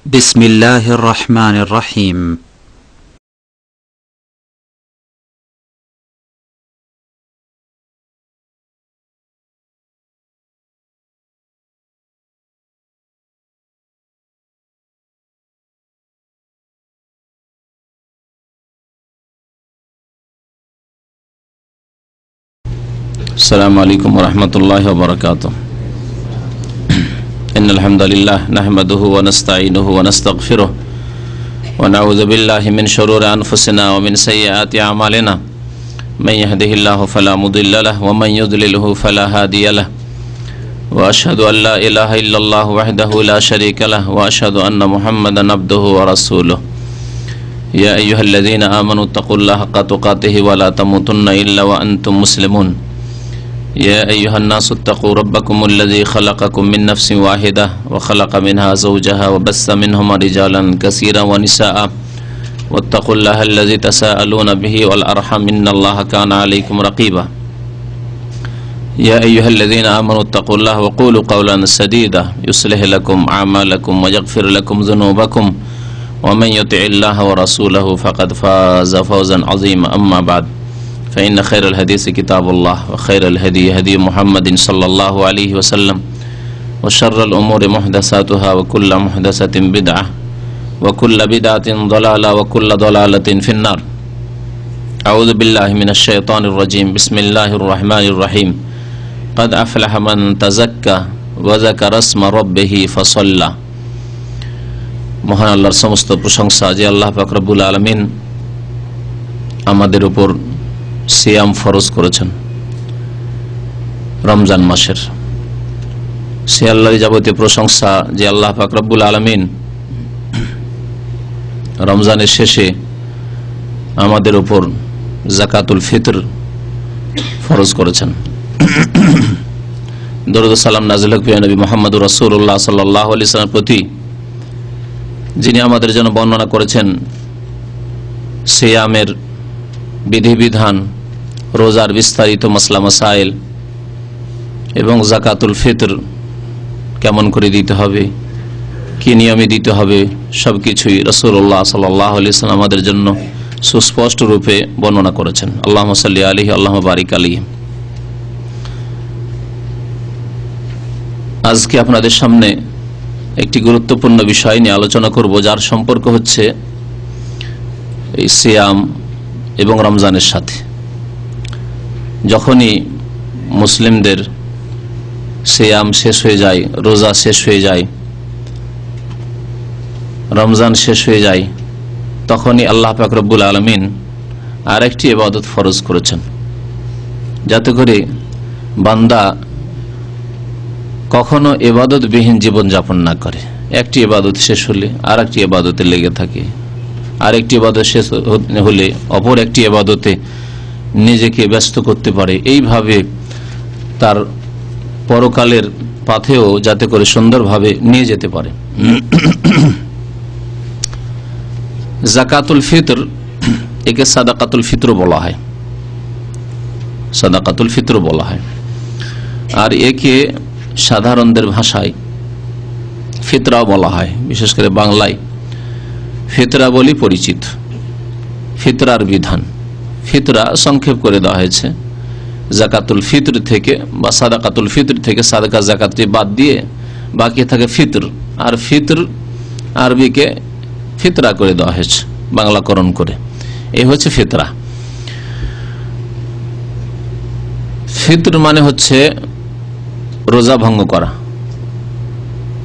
بسم الله الرحمن الرحيم السلام عليكم ورحمة الله وبركاته. إن الحمد لله نحمده ونستعينه ونستغفره ونعوذ بالله من شرور أنفسنا ومن سيئات أعمالنا من يهده الله فلا مضل له ومن يضلله فلا هادي له وأشهد أن لا إله إلا الله وحده لا شريك له وأشهد أن محمدا عبده ورسوله. يا أيها الذين آمنوا اتقوا الله حق تقاته ولا تموتن إلا وأنتم مسلمون. يا أيها الناس اتقوا ربكم الذي خلقكم من نفس واحدة وخلق منها زوجها وبث منهما رجالا كثيرا ونساء واتقوا الله الذي تساءلون به والأرحم إن الله كان عليكم رقيبا. يا أيها الذين آمنوا اتقوا الله وقولوا قولا سديدا يصلح لكم أعمالكم ويغفر لكم ذنوبكم ومن يطع الله ورسوله فقد فاز فوزا عظيما. أما بعد فإن خير الحديث كتاب الله وخير الهدي هدي محمد صلى الله عليه وسلم وشر الأمور محدثاتها وكل محدثة بدعة وكل بدعة ضلالة وكل ضلالة في النار. أعوذ بالله من الشيطان الرجيم. بسم الله الرحمن الرحيم. قد أفلح من تزكى وذكر اسم ربه فصلى. মহান আল্লাহর সমস্ত প্রশংসা যে আল্লাহ পাক রব্বুল আলামিন আমাদের উপর সিয়াম ফরজ করেছেন রমজান মাসের। সে আল্লাহর যাবতীয় প্রশংসা যে আল্লাহ পাক রব্বুল আলামিন রমজানের শেষে আমাদের উপর যাকাতুল ফিতর ফরজ করেছেন। দরুদ ও সালাম নাযিল হোক প্রিয় নবী মুহাম্মদুর রাসূলুল্লাহ সাল্লাল্লাহু আলাইহি ওয়াসাল্লামের প্রতি, যিনি আমাদের জন্য বর্ণনা করেছেন সিয়ামের বিধিবিধান, রোজার বিস্তারিত মাসলা মাসাইল এবং যাকাতুল ফিতর কেমন করে দিতে হবে, কি নিয়মে দিতে হবে, সবকিছুই রাসূলুল্লাহ সাল্লাল্লাহু আলাইহি ওয়াসাল্লাম আমাদের জন্য সুস্পষ্ট রূপে বর্ণনা করেছেন। আল্লাহুম্মা সাল্লি আলাইহি আল্লাহুম্মা বারিক আলাইহি। আজকে আপনাদের সামনে একটি গুরুত্বপূর্ণ বিষয় নিয়ে আলোচনা করব, যার সম্পর্ক হচ্ছে এই সিয়াম এবং রমজানের সাথে। যখনই মুসলিমদের সিয়াম শেষ হয়ে যায়, রোজা শেষ হয়ে যায়, রমজান শেষ হয়ে যায়, তখনই আল্লাহ পাক রব্বুল আলামিন আরেকটি ইবাদত ফরজ করেছেন, যাতে করে বান্দা কখনো ইবাদতবিহীন জীবন যাপন না করে। একটি ইবাদত শেষ হলে আর একটি ইবাদতে লেগে থাকে, আরেকটি ইবাদত শেষ হলে অপর একটি ইবাদতে নিজেকে ব্যস্ত করতে পারে। এইভাবে তার পরকালের পথেও যাতে করে সুন্দরভাবে নিয়ে যেতে পারে। যাকাতুল ফিতর, একে সাদাকাতুল ফিতর বলা হয়, সাদাকাতুল ফিতর বলা হয়। আর একে সাধারণদের ভাষায় ফিতরাও বলা হয়, বিশেষ করে বাংলায় ফিতরা বলি পরিচিত। ফিতরার বিধান, ফিতরা সংক্ষেপ করে দেওয়া হয়েছে। যাকাতুল ফিতর থেকে বা সাদাকাতুল ফিতর থেকে সাদাকা যাকাতটি বাদ দিয়ে বাকি থাকে ফিতর, আর ফিতর আরবিকে ফিতরা করে দেওয়া হয়েছে বাংলাকরণ করে। এই হচ্ছে ফিতরা। ফিতর মানে হচ্ছে রোজা ভঙ্গ করা,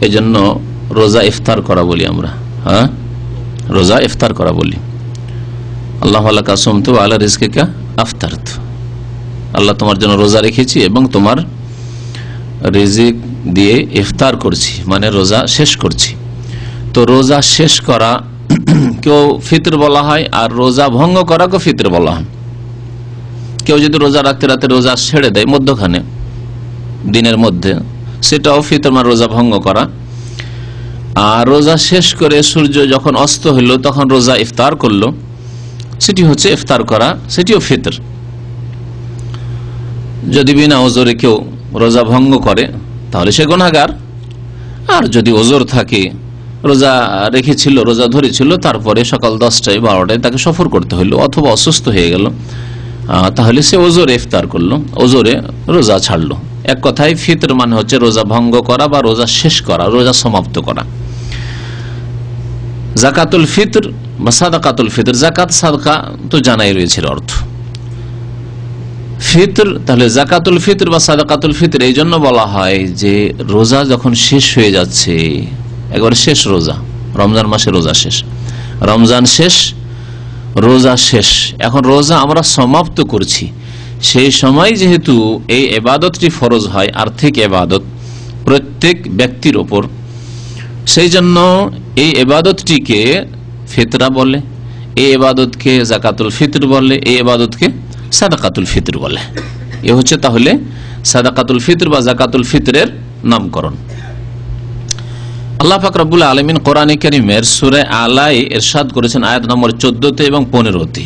এই জন্য রোজা ইফতার করা বলি আমরা। হ্যাঁ, রোজা ইফতার করা বলি। আল্লাহ আল্লাহ কাসুমতু আলা রিজকিকা আফতারতু, আল্লাহ তোমার জন্য রোজা রেখেছি এবং তোমার রিজিক দিয়ে ইফতার করছি, মানে রোজা শেষ করছি। তো রোজা শেষ করা কেউ ফিতর বলা হয়, আর রোজা ভঙ্গ করাকেও ফিতর বলা হয়। কেউ যদি রোজা রাখতে রাতে রোজা ছেড়ে দেয় মধ্যখানে দিনের মধ্যে, সেটাও ফিতর, মানে রোজা ভঙ্গ করা। আর রোজা শেষ করে সূর্য যখন অস্ত হইল তখন রোজা ইফতার করলো, সেটি হচ্ছে ইফতার করা, সেটিও ফিতর। যদি বিনা ওজরে কেউ রোজা ভঙ্গ করে তাহলে সে গুনাহগার, আর যদি ওজর থাকে রোজা রেখেছিল, রোজা ধরেছিল, তারপরে সকাল 10টায় 12টায় তাকে সফর করতে হলো অথবা অসুস্থ হয়ে গেল, তাহলে সে ওজোরে ইফতার করলো, ওজোরে রোজা ছাড়লো। এক কথায় ফিতর মানে হচ্ছে রোজা ভঙ্গ করা বা রোজা শেষ করা, রোজা সমাপ্ত করা। জাকাতুল ফিতর বা সাদাকাতুল ফিতর, জাকাত সাদকা তো জানাই রয়েছে অর্থ। ফিতর তাহলে জাকাতুল ফিতর বা সাদাকাতুল ফিতর এই জন্য বলা হয় যে রোজা যখন শেষ হয়ে যাচ্ছে, একবারে শেষ রোজা, রমজান মাসে রোজা শেষ, রমজান শেষ, রোজা শেষ, এখন রোজা আমরা সমাপ্ত করছি, সেই সময় যেহেতু এই ইবাদতটি ফরজ হয়, আর্থিক ইবাদত প্রত্যেক ব্যক্তির ওপর, সেই জন্য এই ইবাদতটিকে ফিতরা বলে, এই ইবাদতকে জাকাতুল ফিতর বলে, এই ইবাদতকে সাদাকাতুল ফিতর বলে। এ হচ্ছে তাহলে সাদাকাতুল ফিতর বা জাকাতুল ফিতরের নামকরণ। আল্লাহ পাক রব্বুল আলামিন কোরআনে কারীমের সূরা আলায় ইরশাদ করেছেন আয়াত নম্বর 14 এবং 15তে,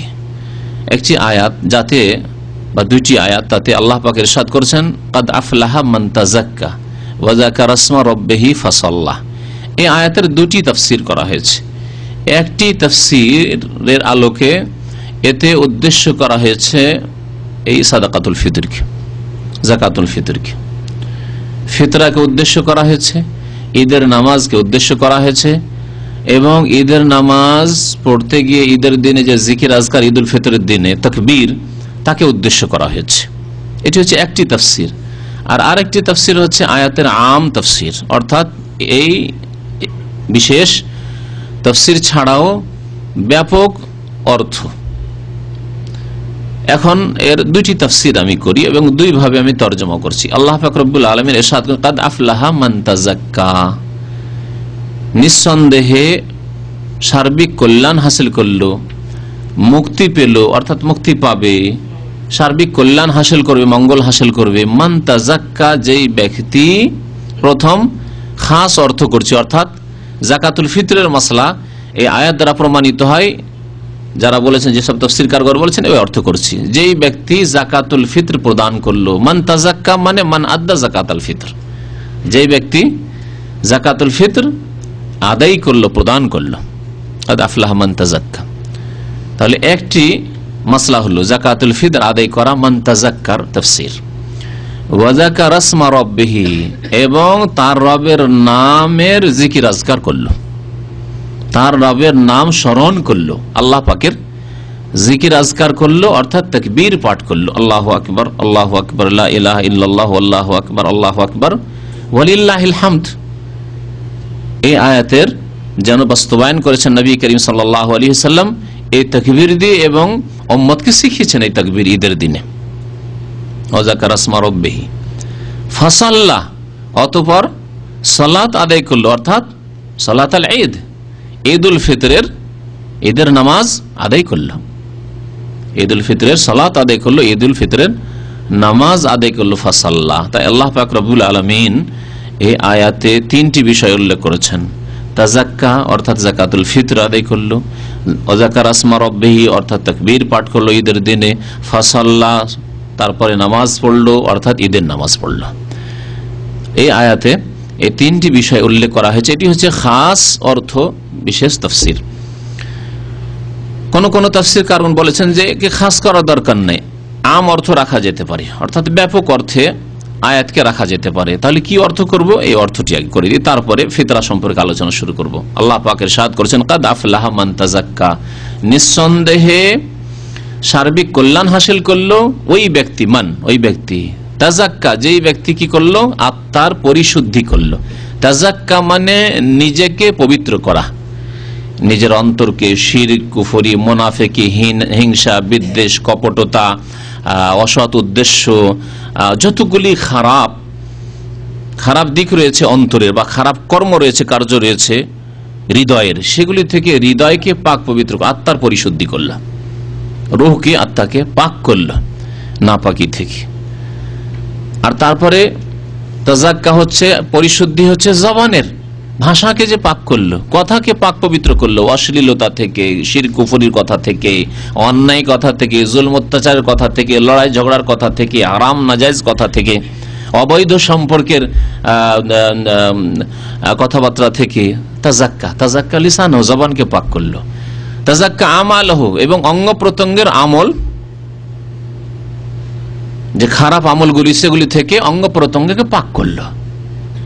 একটি আয়াত যাতে বা দুইটি আয়াত, তাতে আল্লাহ পাক ইরশাদ করেছেন কাদ আফলাহা মান তাযাক্কা ওয়া যাকারা ইসমা রাব্বিহি ফাসাল্লাহ। এই আয়াতের দুটি তাফসীর করা হয়েছে। একটি তাফসীরের আলোকে এতে উদ্দেশ্য করা হয়েছে এই সাদাকাতুল ফিতরকে, জাকাতুল ফিতরকে, ফিতরাকে উদ্দেশ্য করা হয়েছে, ঈদের নামাজকে উদ্দেশ্য করা হয়েছে, এবং ঈদের নামাজ পড়তে গিয়ে ঈদের দিনে যে জিকির আজকার ঈদুল ফিতরের দিনে তাকবীর, তাকে উদ্দেশ্য করা হয়েছে। এটি হচ্ছে একটি তাফসীর। আর আরেকটি তাফসীর হচ্ছে আয়াতের আম তাফসীর, অর্থাৎ এই বিশেষ তাফসীর ছাড়াও ব্যাপক অর্থ। এখন এর দুইটি তাফসীর আমি করি এবং দুইভাবে আমি তরজমা করছি। আল্লাহ পাক রব্বুল আলামিন ইরশাদ করেন কাদ আফলাহা মান তাযাক্কা, নিঃসন্দেহে সার্বিক কল্যাণ হাসিল করলো, মুক্তি পেল, অর্থাৎ মুক্তি পাবে, সার্বিক কল্যাণ হাসিল করবে, মঙ্গল হাসিল করবে, মান তাযাক্কা, যেই ব্যক্তি, প্রথম খাস অর্থ করছে, অর্থাৎ জাকাতুল ফিতরের মাসলা এই আয়াত দ্বারা প্রমাণিত হয়। যারা বলেছেন, যেসব তাফসীরকারগণ বলেছেন, এই অর্থ করছি, যেই ব্যক্তি জাকাতুল ফিতর প্রদান করলো, মান তাযাক্কা মানে মান আদ্দা জাকাতুল ফিতর, যেই ব্যক্তি জাকাতুল ফিতর আদায় করলো, প্রদান করলো, কাদ আফলাহা মান তাযাক্কা। তাহলে একটি মাসলা হলো জাকাতুল ফিতর আদায় করা, মান তাযাক্কার তাফসীর। ওয়া যাকারা ইসমা রাব্বিহি, এবং তার রবের নামের জিকির আজকার করলো, তার রবের নাম স্মরণ করলো, আল্লাহ পাকের জিকির আজকার করলো, অর্থাৎ তাকবীর পাঠ করলো, আল্লাহু আকবার, আল্লাহু আকবার, লা ইলাহা ইল্লাল্লাহু, আল্লাহু আকবার, আল্লাহু আকবার, ওয়ালিল্লাহিল হামদ। এই আয়াতের যেন বাস্তবায়ন করেছেন নবী করিম সাল্লাল্লাহু আলাইহি ওয়াসাল্লাম এই তাকবীর দিয়ে, এবং উম্মতকে শিখিয়েছেন এই তাকবীর ঈদের দিনে। ওয়া যাকারা ইসমা রাব্বিহি ফাসাল্লা, অতঃপর সালাত আদায় করলো, অর্থাৎ সালাতুল ঈদ, ঈদুল ফিতরের ঈদের নামাজ আদায় করলো, ঈদুল ফিতরের সালাত আদায় করলো, ঈদুল ফিতরের নামাজ আদায় করলো, ফাসাল্লা। তাই আল্লাহ পাক রব্বুল আলামিন এই আয়াতে তিনটি বিষয় উল্লেখ করেছেন। তাযাক্কা অর্থাৎ জাকাতুল ফিতর আদায় করলো, ওয়া যাকারা ইসমা রাব্বিহি অর্থাৎ তাকবীর পাঠ করলো ঈদের দিনে, ফাসাল্লা তারপরে নামাজ পড়লো, অর্থাৎ ঈদের নামাজ পড়লো। এই আয়াতে এই তিনটি বিষয় উল্লেখ করা হয়েছে। এটি হচ্ছে খাস অর্থ, বিশেষ তাফসীর। কোন কোন তাফসীর কারণ বলেছেন যে একে খাস করার দরকার নেই, আম অর্থ রাখা যেতে পারে, অর্থাৎ ব্যাপক অর্থে আয়াতকে রাখা যেতে পারে। তাহলে কি অর্থ করব, এই অর্থটি আগে করে দিই, তারপরে ফিতরা সম্পর্কে আলোচনা শুরু করব। আল্লাহ পাক ইরশাদ করেছেন কাদ আফলাহা মান তাযাক্কা, নিঃসন্দেহে সার্বিক কল্যাণ হাসিল করলো ওই ব্যক্তি, মান ওই ব্যক্তি, তাযাক্কা যেই ব্যক্তি কি করলো, আত্মার পরিশুদ্ধি করলো। তাযাক্কা মানে নিজেকে পবিত্র করা, নিজের অন্তরকে শিরক, কুফরি, মুনাফিকি, হিংসা, বিদ্বেষ, কপটতা, অসৎ উদ্দেশ্য, যতগুলি খারাপ খারাপ দিক রয়েছে অন্তরের, বা খারাপ কর্ম রয়েছে, কার্য রয়েছে হৃদয়ের, সেগুলি থেকে হৃদয়কে পাক পবিত্র, আত্মার পরিশুদ্ধি করল, রূহকে, আত্মাকে পাক করল নাপাকি থেকে। আর তারপরে তাযাক্কা হচ্ছে পরিশুদ্ধি, হচ্ছে জবানের ভাষাকে যে পাক করলো, কথাকে পাক পবিত্র করলো, অশ্লীলতা থেকে, শিরক কুফরির কথা থেকে, অন্যায় কথা থেকে, জুলম অত্যাচারের কথা থেকে, লড়াই ঝগড়ার কথা থেকে, হারাম নাজায়েজ কথা থেকে, অবৈধ সম্পর্কের কথাবার্তা থেকে তাজাক্কা লিসান, জবানকে পাক করলো। তাজাক্কা আমালহু, এবং অঙ্গ প্রত্যঙ্গের আমল, যে খারাপ আমলগুলি সেগুলি থেকে অঙ্গ প্রত্যঙ্গকে পাক করলো।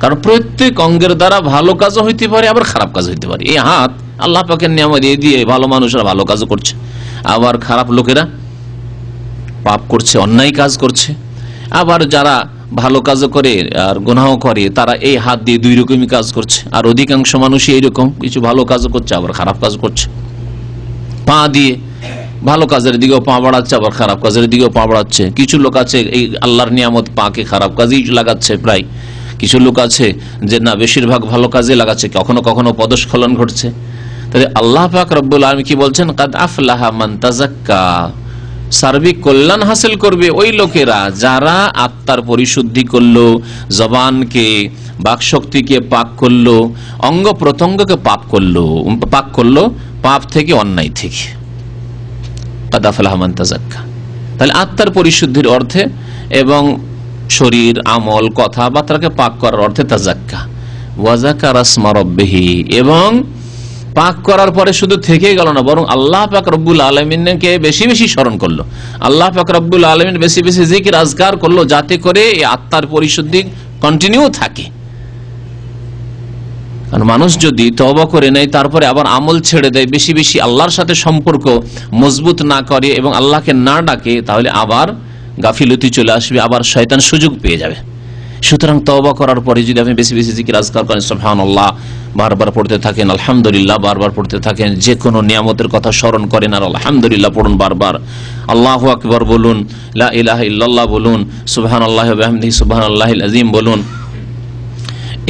কারণ প্রত্যেক অঙ্গের দ্বারা ভালো কাজও হইতে পারে, আবার খারাপ কাজ হইতে পারে। এই হাত আল্লাহ পাকের নিয়ামত দিয়ে ভালো মানুষরা ভালো কাজও করছে, আবার খারাপ লোকেরা পাপ করছে, অন্যায় কাজ করছে। আবার যারা ভালো কাজও করে আর গুনাহ করে, তারা এই হাত দিয়ে দুই রকমই কাজ করছে। আর অধিকাংশ মানুষই এইরকম, কিছু ভালো কাজও করছে, আবার খারাপ কাজ করছে। পা দিয়ে ভালো কাজের দিকেও পা বাড়াচ্ছে, আবার খারাপ কাজের দিকেও পা বাড়াচ্ছে। কিছু লোক আছে এই আল্লাহর নিয়ামত পাকে খারাপ কাজেই লাগাচ্ছে প্রায়। কিছু লোক আছে যে না, বেশিরভাগ ভালো কাজে লাগাচ্ছে, কখনো কখনো পদস্খলন ঘটছে। তাহলে আল্লাহ পাক রব্বুল আলামিন কি বলছেন? কাদ আফলাহা মান তাজাক্কা, সার্বিক কল্যাণ হাসিল করবে ওই লোকেরা যারা আত্মার পরিশুদ্ধি করলো, জবানকে, বাকশক্তিকে পাক করলো, অঙ্গ প্রত্যঙ্গকে পাক করলো পাপ থেকে, অন্যায় থেকে। কাদ আফলাহা মান তাজাক্কা, তাহলে আত্মার পরিশুদ্ধির অর্থে এবং শরীর, আমল, কথাবার্তাকে পাক করার অর্থে তাজাক্কা। ওয়াজাকারা ইসমা রাব্বিহি, এবং পাক করার পরে শুধু থেকে গেল না, বরং আল্লাহ পাক রব্বুল আলামিনকে বেশি বেশি স্মরণ করলো। আল্লাহ পাক রব্বুল আলামিন বেশি বেশি জিকির আজকার করলো, যাতে করে এই আত্মার পরিশুদ্ধি কন্টিনিউ থাকে। কারণ মানুষ যদি তওবা করে নেয়, তারপরে আবার আমল ছেড়ে দেয়, বেশি বেশি আল্লাহর সাথে সম্পর্ক মজবুত না করে এবং আল্লাহকে না ডাকে, তাহলে আবার গাফিলতি চলে আসবে, আবার শয়তান সুযোগ পেয়ে যাবে। সুতরাং তওবা করার পরে যদি আপনি বেশি বেশি জিকির আজকার করেন, সুবহানাল্লাহ বারবার পড়তে থাকেন, আলহামদুলিল্লাহ বারবার পড়তে থাকেন, যে কোনো নিয়ামতের কথা স্মরণ করেন আর আলহামদুলিল্লাহ পড়ুন বারবার, আল্লাহু আকবার বলুন, লা ইলাহা ইল্লাল্লাহ বলুন, সুবহানাল্লাহি ওয়া বিহামদিহি সুবহানাল্লাহিল আযীম বলুন।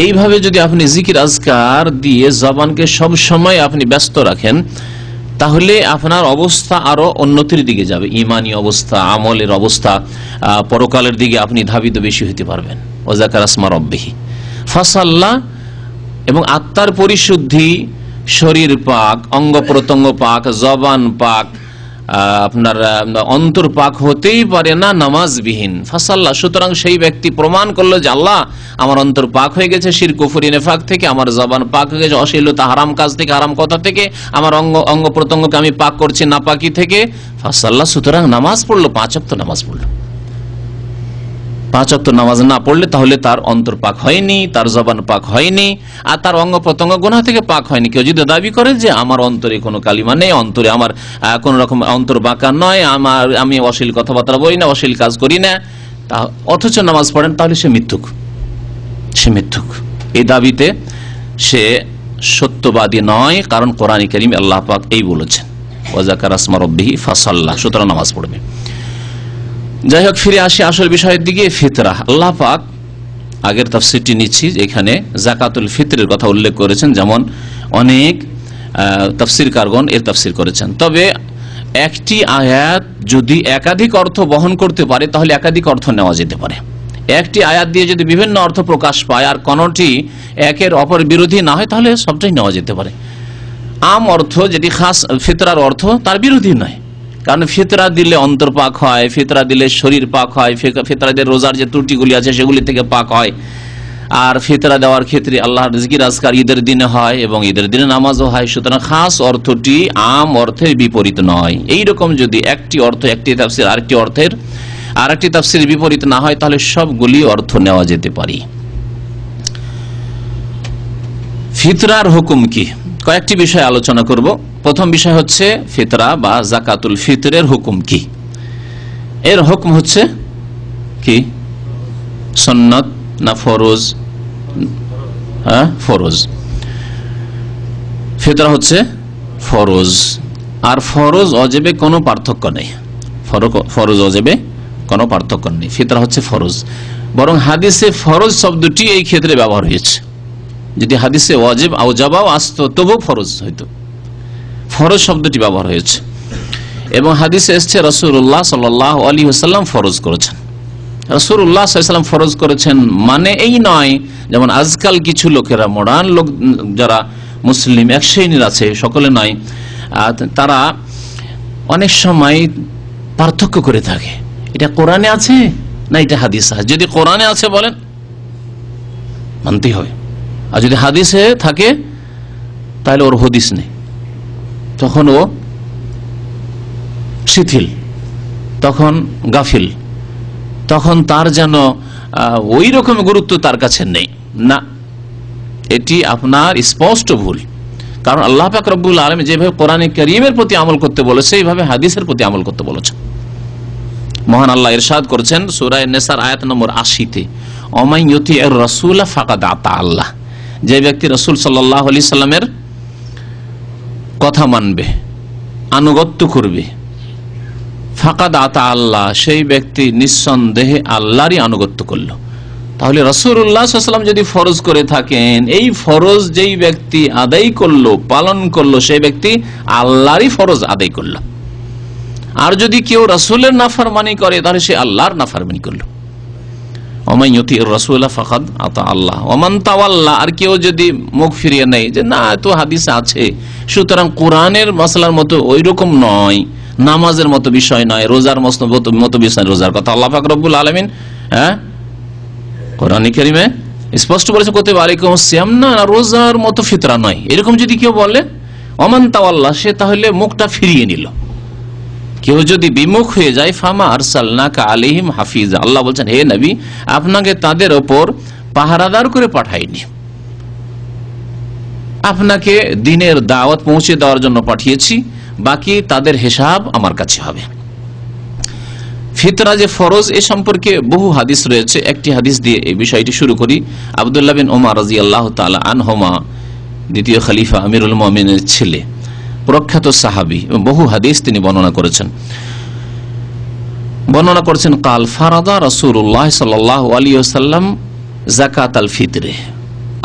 এইভাবে যদি আপনি জিকির আজকার দিয়ে জবানকে সব সময় আপনি ব্যস্ত রাখেন, তাহলে আপনার অবস্থা আরো উন্নতির দিকে যাবে। ইমানি অবস্থা, আমলের অবস্থা, পরকালের দিকে আপনি ধাবিত বেশি হতে পারবেন। ওয়াজাকারা ইসমা রাব্বিহি ফাসাল্লা, এবং আত্মার পরিশুদ্ধি, শরীর পাক, অঙ্গ প্রত্যঙ্গ পাক, জবান পাক, আপনার অন্তর পাক হতেই পারে না নামাজবিহীন। ফাসাল্লাহ, সুতরাং সেই ব্যক্তি প্রমাণ করলো যে আল্লাহ আমার অন্তর পাক হয়ে গেছে শিরক কুফরি নেফাক থেকে, আমার জবান পাক হয়ে গেছে অশ্লীলতা, হারাম কাজ থেকে, হারাম কথা থেকে, আমার অঙ্গ প্রত্যঙ্গকে আমি পাক করছি নাপাকি থেকে। ফাসাল্লাহ, সুতরাং নামাজ পড়লো, 5 ওয়াক্ত নামাজ পড়লো। 5 ওয়াক্ত নামাজ না পড়লে তাহলে তার অন্তর পাক হয়নি, তার জবান পাক হয়নি, আর তার অঙ্গ প্রত্যঙ্গ গুনাহ থেকে পাক হয়নি। কেউ যদি দাবি করে যে আমার অন্তরে কোনো কালিমা নেই, অন্তরে আমার কোন রকম অন্তর বাঁকা নয়, আমি অশ্লীল কথাবার্তা বলি না, অশ্লীল কাজ করি না, অথচ নামাজ পড়েন, তাহলে সে মিথ্যুক। এই দাবিতে সে সত্যবাদী নয়, কারণ কোরআনে কারীম আল্লাহ পাক এই বলেছেন, ওয়াজাকারা ইসমা রাব্বিহি ফাসাল্লা, সুতরাং নামাজ পড়বে। যাই হোক, ফিরে আসি আসল বিষয়ের দিকে। ফিতরা, আল্লাহ পাক আগের তাফসীরটি নিচ্ছি, এখানে যাকাতুল ফিতরের কথা উল্লেখ করেছেন, যেমন অনেক তাফসীরকারগণ এর তাফসীর করেছেন। তবে একটি আয়াত যদি একাধিক অর্থ বহন করতে পারে, তাহলে একাধিক অর্থ নেওয়া যেতে পারে। একটি আয়াত দিয়ে যদি বিভিন্ন অর্থ প্রকাশ পায় আর কোনটি একের অপর বিরোধী না হয়, তাহলে সবটাই নেওয়া যেতে পারে। আম অর্থ যেটি খাস ফিতরার অর্থ, তার বিরোধী নয়। কারণ ফিতরা দিলে অন্তর পাক হয়, ফিতরা দিলে শরীর পাক হয়, ফিতরা দিয়ে রোজার যে ত্রুটিগুলি আছে সেগুলি থেকে পাক হয়। আর ফিতরা দেওয়ার ক্ষেত্রে আল্লাহর জিকির আজকার ঈদের দিনে হয় এবং ঈদের দিনে নামাজও হয়। সুতরাং খাস অর্থটি আম অর্থের বিপরীত নয়। এইরকম যদি একটি অর্থ, একটি তাফসীর আরেকটি অর্থের আরেকটি তাফসীরের বিপরীত না হয়, তাহলে সবগুলি অর্থ নেওয়া যেতে পারে। ফিতরার হুকুম কি? কয়েকটি বিষয় আলোচনা করব। প্রথম বিষয় হচ্ছে ফিতরা বা যাকাতুল ফিতরের হুকুম কি। এর হুকুম হচ্ছে কি? সুন্নাত না ফরজ? ফরজ। ফিতরা হচ্ছে ফরজ, আর ফরজ অজেবে কোনো পার্থক্য নেই। ফরজ অজেবে কোনো পার্থক্য নেই, ফিতরা হচ্ছে ফরজ। বরং হাদিসে ফরজ শব্দটি এই ক্ষেত্রে ব্যবহার হয়েছে। যদি হাদিসে ওয়াজিব আওজাবাও আসতো, তবু ফরজ হইতো, ফরজ শব্দটি ব্যবহার হয়েছে। এবং হাদিসে এসছে রাসূলুল্লাহ সাল্লাল্লাহু আলাইহি ওয়াসাল্লাম ফরজ করেছেন। রাসূলুল্লাহ সাল্লাল্লাহু আলাইহি ওয়াসাল্লাম ফরজ করেছেন মানে এই নয় যেমন আজকাল কিছু লোকেরা, মডার্ন লোক যারা মুসলিম এক শ্রেণীর আছে, সকলে নয়, তারা অনেক সময় পার্থক্য করে থাকে। এটা কোরআনে আছে, না এটা হাদিস আছে, যদি কোরআনে আছে বলেন মানতেই হবে, আর যদি হাদিসে থাকে তাহলে ওর হদিস নেই, তখন ও শিথিল, তখন গাফিল, তখন তার যেন ওই রকম গুরুত্ব তার কাছে নেই। না, এটি আপনার স্পষ্ট ভুল। কারণ আল্লাহ পাক রব্বুল আলামিন যেভাবে কোরআনে কারীমের প্রতি আমল করতে বলেছে, এইভাবে হাদিসের প্রতি আমল করতে বলেছেন। মহান আল্লাহ ইরশাদ করেছেন সূরা নিসার আয়াত নম্বর 80-তে, ওমান ইউতিইর রাসূল ফাকাদ আতা আল্লাহ, যে ব্যক্তি রাসূল সাল্লাল্লাহু আলাইহি সাল্লামের কথা মানবে, আনুগত্য করবে, ফাকাদ আতা আল্লাহ, সেই ব্যক্তি নিঃসন্দেহে আল্লাহরই আনুগত্য করলো। তাহলে রাসূলুল্লাহ সাল্লাল্লাহু আলাইহি ওয়াসাল্লাম যদি ফরজ করে থাকেন, এই ফরজ যেই ব্যক্তি আদায় করলো, পালন করলো, সেই ব্যক্তি আল্লাহরই ফরজ আদায় করলো। আর যদি কেউ রাসূলের নাফরমানি করে, তাহলে সে আল্লাহর নাফরমানি করলো। ওমান ইউতিইর রাসূল ফাকাদ আতা আল্লাহ ওমান তাওয়াল্লা, আর কেউ যদি মুখ ফিরিয়ে নেয় যে না তো হাদিসে আছে, সুতরাং কোরআনের মাসলার মতো ওই রকম নয়, নামাজের মতো বিষয় নয়, রোজার মতো বিষয়, রোজার কথা আল্লাহ পাক রব্বুল আলামিন কোরআন কারীমে স্পষ্ট বলেছে কুতিবা আলাইকুমুস সিয়াম, না রোজার মতো ফিতরা নয়, এরকম যদি কেউ বলে ওমান তাওয়াল্লা, সে তাহলে মুখটা ফিরিয়ে নিল। কেউ যদি বিমুখ হয়ে যায়, ফামা আরসালনাকা আলাইহিম হাফিজা, আল্লাহ বলছেন হে নবী, আপনাকে তাদের ওপর পাহারাদার করে পাঠাইনি, আপনাকে দ্বীনের দাওয়াত পৌঁছে দেওয়ার জন্য পাঠিয়েছি, বাকি তাদের হিসাব আমার কাছে হবে। ফিতরা যে ফরজ, এ সম্পর্কে বহু হাদিস রয়েছে। একটি হাদিস দিয়ে এই বিষয়টি শুরু করি। আব্দুল্লাহ বিন ওমর রাদিয়াল্লাহু তাআলা আনহুমা, দ্বিতীয় খলিফা আমিরুল মুমিনের ছেলে, প্রখ্যাত সাহাবী, বহু হাদিস তিনি বর্ণনা করেছেন। কাল ফারাদা রাসূলুল্লাহ সাল্লাল্লাহু আলাইহি ওয়াসাল্লাম যাকাতাল ফিতরে,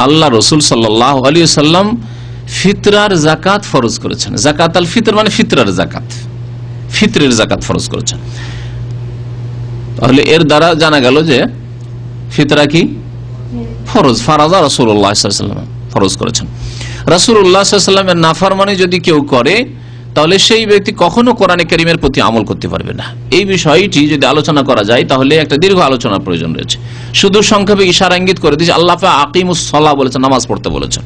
আল্লাহ রাসূল সাল্লাল্লাহু আলাইহি ওয়াসাল্লাম ফিতরার যাকাত ফরজ করেছেন। যাকাতাল ফিতর মানে ফিতরার যাকাত, ফিতরের যাকাত ফরজ করেছেন। তাহলে এর দ্বারা জানা গেল যে ফিতরা কি ফরজ, ফারাদা রাসূলুল্লাহ সাল্লাল্লাহু আলাইহি ওয়াসাল্লাম ফরজ করেছেন। রাসূলুল্লাহ সাল্লাল্লাহু আলাইহি ওয়াসাল্লামের নাফরমানি যদি কেউ করে, তাহলে সেই ব্যক্তি কখনো কোরআনে কারীমের প্রতি আমল করতে পারবে না। এই বিষয়টি যদি আলোচনা করা যায়, তাহলে একটা দীর্ঘ আলোচনার প্রয়োজন রয়েছে। শুধু সংক্ষেপে ইশারা ইঙ্গিত করে দিয়েছে, আল্লাহ পাক আকিমুস সালাহ বলেছেন, নামাজ পড়তে বলেছেন।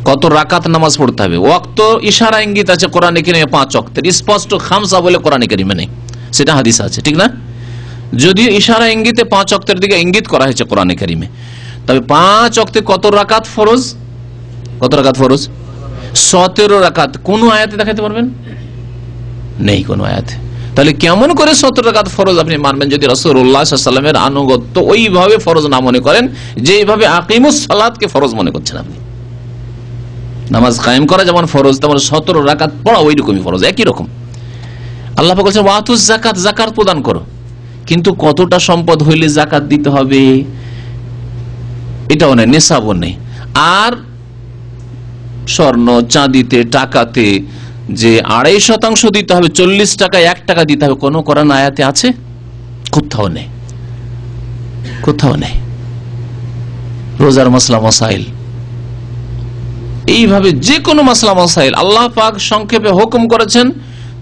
কত রাকাত নামাজ পড়তে হবে, ওয়াক্ত ইশারা ইঙ্গিত আছে কোরআনে কারীমে 5 ওয়াক্তের, স্পষ্ট খামসা বলে কোরআনে কারীমে নেই, সেটা হাদিস আছে, ঠিক না? যদিও ইশারা ইঙ্গিতে 5 ওয়াক্তের দিকে ইঙ্গিত করা হয়েছে কোরআনে কারীমে, তবে 5 ওয়াক্তে কত রাকাত ফরজ, কত রাকাত ফরজ? 17 রাকাত। কোন আয়াতে দেখাতে পারবেন? নেই কোন আয়াতে। তাহলে কেমন করে 17 রাকাত ফরজ আপনি মানবেন যদি রাসূলুল্লাহ সাল্লাল্লাহু আলাইহি ওয়াসাল্লামের আনুগত্য ওইভাবে ফরজ না মনে করেন, যেভাবে আকিমুস সালাতকে ফরজ মনে করছেন আপনি? নামাজ কায়েম করা যেমন ফরজ, তেমন 17 রাকাত পড়া ওই রকমই ফরজ, একই রকম। আল্লাহ পাক বলেছেন ওয়াতুজ যাকাত, যাকাত প্রদান করো, কিন্তু কতটা সম্পদ হইলে যাকাত দিতে হবে এটাও নেই, নিসাবও নেই। আর স্বর্ণ চাঁদিতে টাকাতে যে 2.5% দিতে হবে, 40 টাকা 1 টাকা দিতে হবে, কোন কোরআন আয়াতে আছে? কোথাও নেই, কোথাও নেই। রোজার মাসলা মাসাইল, এইভাবে যে কোনো মাসলা মাসাইল আল্লাহ পাক সংক্ষেপে হুকুম করেছেন,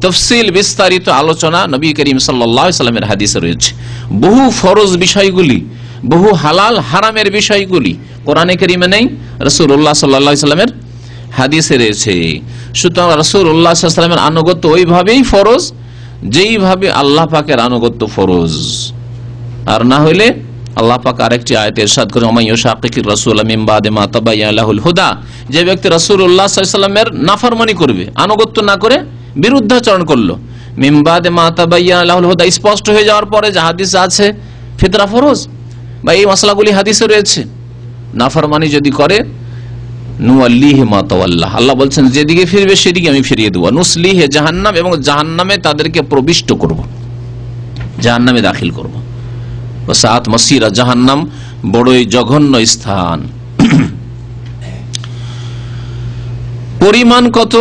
তফসিল বিস্তারিত আলোচনা নবী করিম সাল্লাল্লাহু আলাইহি ওয়াসাল্লামের হাদিসে রয়েছে। বহু ফরজ বিষয়গুলি, বহু হালাল হারামের বিষয়গুলি কোরআনে কারীমে নেই, রাসূলুল্লাহ সাল্লাল্লাহু আলাইহি ওয়াসাল্লামের হাদিসে রয়েছে। সুতরাং রাসূলুল্লাহ সাল্লাল্লাহু আলাইহি ওয়াসাল্লামের আনুগত্য ওইভাবেই ফরজ যেইভাবে আল্লাহ পাকের আনুগত্য ফরজ। আর না হইলে আল্লাহ পাক আরেকটি আয়াতে ইরশাদ করেন, ওমান ইউশাকিকির রাসূল মিন বাদি মা তাবায়্যানা লাহুল হুদা, যে ব্যক্তি রাসূলুল্লাহ সাল্লাল্লাহু আলাইহি ওয়াসাল্লামের নাফরমানি করবে, আনুগত্য না করে বিরুদ্ধাচরণ করলো, মিন বাদি মা তাবায়্যানা লাহুল হুদা, স্পষ্ট হয়ে যাওয়ার পরে যে হাদিসে আছে ফিতরা ফরজ বা এই মাসলাগুলি হাদিসে রয়েছে, নাফরমানি যদি করে, নুয়াল্লিহি মা তাওয়াল্লা, আল্লাহ বলছেন যেদিকে ফিরবে সেদিকে আমি ফিরিয়ে দেব, নুসলিহি জাহান্নাম, এবং জাহান্নামে তাদেরকে প্রবিষ্ট করব, জাহান্নামে দাখিল করব। ওয়াসাআত মাসিরা, জাহান্নাম বড়ই জঘন্য স্থান। পরিমাণ কত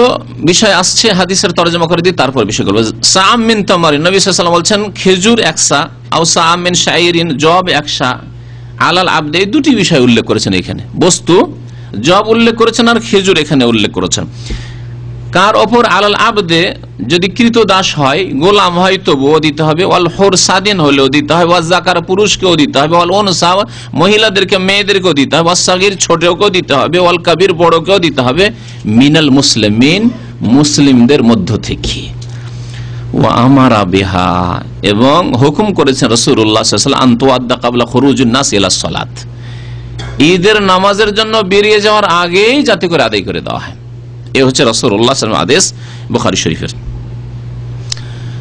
বিষয় আসছে হাদিসের তরজমা করে দিই, তারপর বিষয় করব। সাআম মিন তামারিন, নবী সাল্লাল্লাহু আলাইহি ওয়াসাল্লাম বলছেন খেজুর 1 সা, আও সাআম মিন শাইরিন, জব 1 সা, আলাল আবদে, দুটি বিষয় উল্লেখ করেছেন এখানে, বস্তু জব উল্লেখ করেছেন আর খেজুর এখানে উল্লেখ করেছেন। কার ওপর? আলাল আবদে, যদি কৃত দাস হয়, গোলাম হয় তবুও দিতে হবে, ওয়াল হুর স্বাধীন হলেও দিতে হবে, ওয়াল যাকার পুরুষকেও দিতে হবে, ওয়াল উনসা মহিলাদেরকে মেয়েদেরকেও দিতে হবে, ওয়াল সাগীর ছোটকেও দিতে হবে, ওয়াল কাবির বড়কেও দিতে হবে, মিনাল মুসলিমিন মুসলিমদের মধ্য থেকে। ওয়া আমারা বিহা, এবং হুকুম করেছেন রাসূলুল্লাহ সাল্লাল্লাহু আলাইহি ওয়াসাল্লাম আনতুআদ্দা ক্বাবলা খুরুজুন নাস ইলা সালাত, ঈদের নামাজের জন্য বেরিয়ে যাওয়ার আগেই যাতে করে আদায় করে দেওয়া হয়। এ হচ্ছে রাসূলুল্লাহ সাল্লাল্লাহু আলাইহি ওয়াসাল্লাম আদেশ বুখারী শরীফের।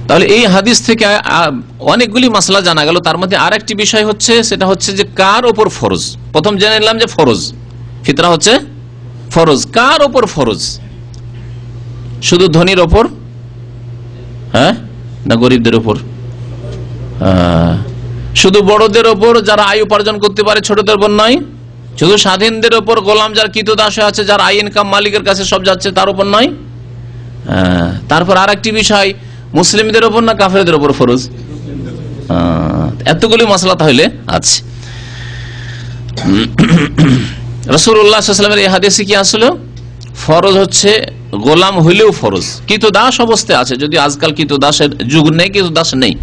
তাহলে এই হাদিস থেকে অনেকগুলি মাসলা জানা গেল। তার মধ্যে আরেকটি বিষয় হচ্ছে, সেটা হচ্ছে যে কার ওপর ফরজ। প্রথম জেনে নিলাম যে ফরজ, ফিতরা হচ্ছে ফরজ। কার ওপর ফরজ? শুধু ধনীর ওপর, হ্যাঁ, না গরিবদের ওপর? শুধু বড়দের ওপর যারা আয় উপার্জন করতে পারে, ছোটদের ওপর নয়? শুধু স্বাধীনদের ওপর, গোলাম যার কৃতদাস আছে, যার আই ইনকাম মালিকের কাছে সব যাচ্ছে, তার উপর নয়? তারপর আর একটি বিষয়, মুসলিমদের ওপর না কাফেরদের ওপর ফরজ? এতগুলি মাসলা তাহলে আছে। রাসূলুল্লাহ সাল্লাল্লাহু আলাইহি ওয়াসাল্লামের এই হাদিসে কি আসলো? ফরজ হচ্ছে গোলাম হইলেও ফরজ, কৃতদাস অবস্থায় আছে। যদি আজকাল কৃতদাসের যুগ নেই, কৃতদাস নেই,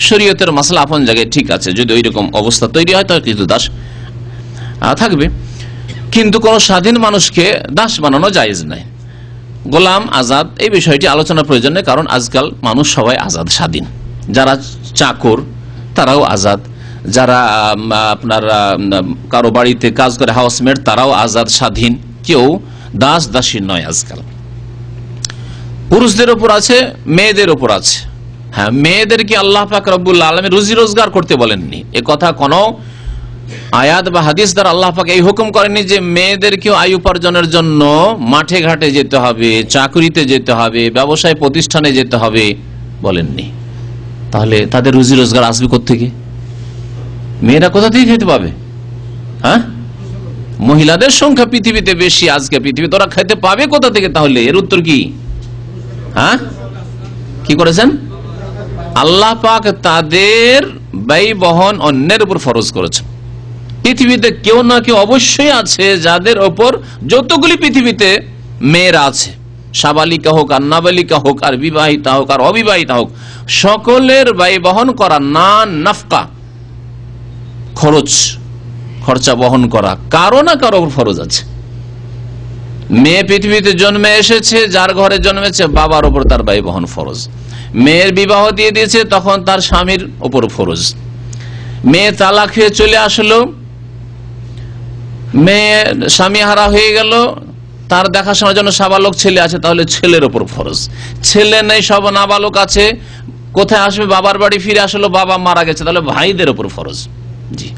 শরীয়তের মাসলা আপন জায়গায় ঠিক আছে। যদি ওইরকম অবস্থা তৈরি হয় তাহলে কৃতদাস থাকবে, কিন্তু কোন স্বাধীন মানুষকে দাস বানানো জায়েজ নাই। গোলাম আজাদ, এই বিষয়টি আলোচনার প্রয়োজন নেই, কারণ আজকাল মানুষ সবাই আজাদ স্বাধীন। যারা চাকর তারাও আজাদ, যারা আপনার কারো বাড়িতে কাজ করে হাউসমেট তারাও আজাদ স্বাধীন, কেউ দাস দাসী নয় আজকাল। পুরুষদের উপর আছে, মেয়েদের উপর আছে। হ্যাঁ, মেয়েদেরকে আল্লাহ পাক রব্বুল আলামিন রুজি রোজগার করতে বলেননি, এ কথা কোনো আয়াত বা হাদিস দ্বারা আল্লাহ পাক এই হুকুম করেননি যে মেয়েদেরকেও আয় উপার্জনের জন্য মাঠে ঘাটে যেতে হবে, চাকরিতে যেতে হবে, ব্যবসায় প্রতিষ্ঠানে যেতে হবে, বলেননি। তাহলে তাদের রুজি রোজগার আসবে কোত্থেকে? মেয়েরা কোথা থেকে খেতে পাবে? হ্যাঁ, মহিলাদের সংখ্যা পৃথিবীতে বেশি আজকে, পৃথিবীতে ওরা খেতে পাবে কোথা থেকে? তাহলে এর উত্তর কি? হ্যাঁ, কি করেছেন? আল্লাহ পাক তাদের ব্যয় বহন অন্যের উপর ফরজ করেছেন। পৃথিবীতে কেউ না কেউ অবশ্যই আছে যাদের ওপর, যতগুলি পৃথিবীতে মেয়েরা আছে, সাবালিকা হোক আর নাবালিকা হোক আর বিবাহিতা হোক আর অবিবাহিতা হোক, সকলের ব্যয় বহন করা, না নাফকা খরচা বহন করা কারো না কারো উপর ফরজ আছে। মেয়ে পৃথিবীতে জন্মে এসেছে, যার ঘরে জন্মেছে বাবার ওপর তার ব্যয় বহন ফরজ। মেয়ের বিবাহ দিয়ে দিয়েছে, তখন তার স্বামীর ওপর ফরজ। মেয়ে তালাক হয়ে চলে আসলো, মেয়ে স্বামী হারা হয়ে গেল, তার দেখাশোনার জন্য সাবালক ছেলে আছে, তাহলে ছেলের ওপর ফরজ। ছেলে নেই, সব নাবালক আছে, কোথায় আসবে? বাবার বাড়ি ফিরে আসলো, বাবা মারা গেছে, তাহলে ভাইদের ওপর ফরজ। জি,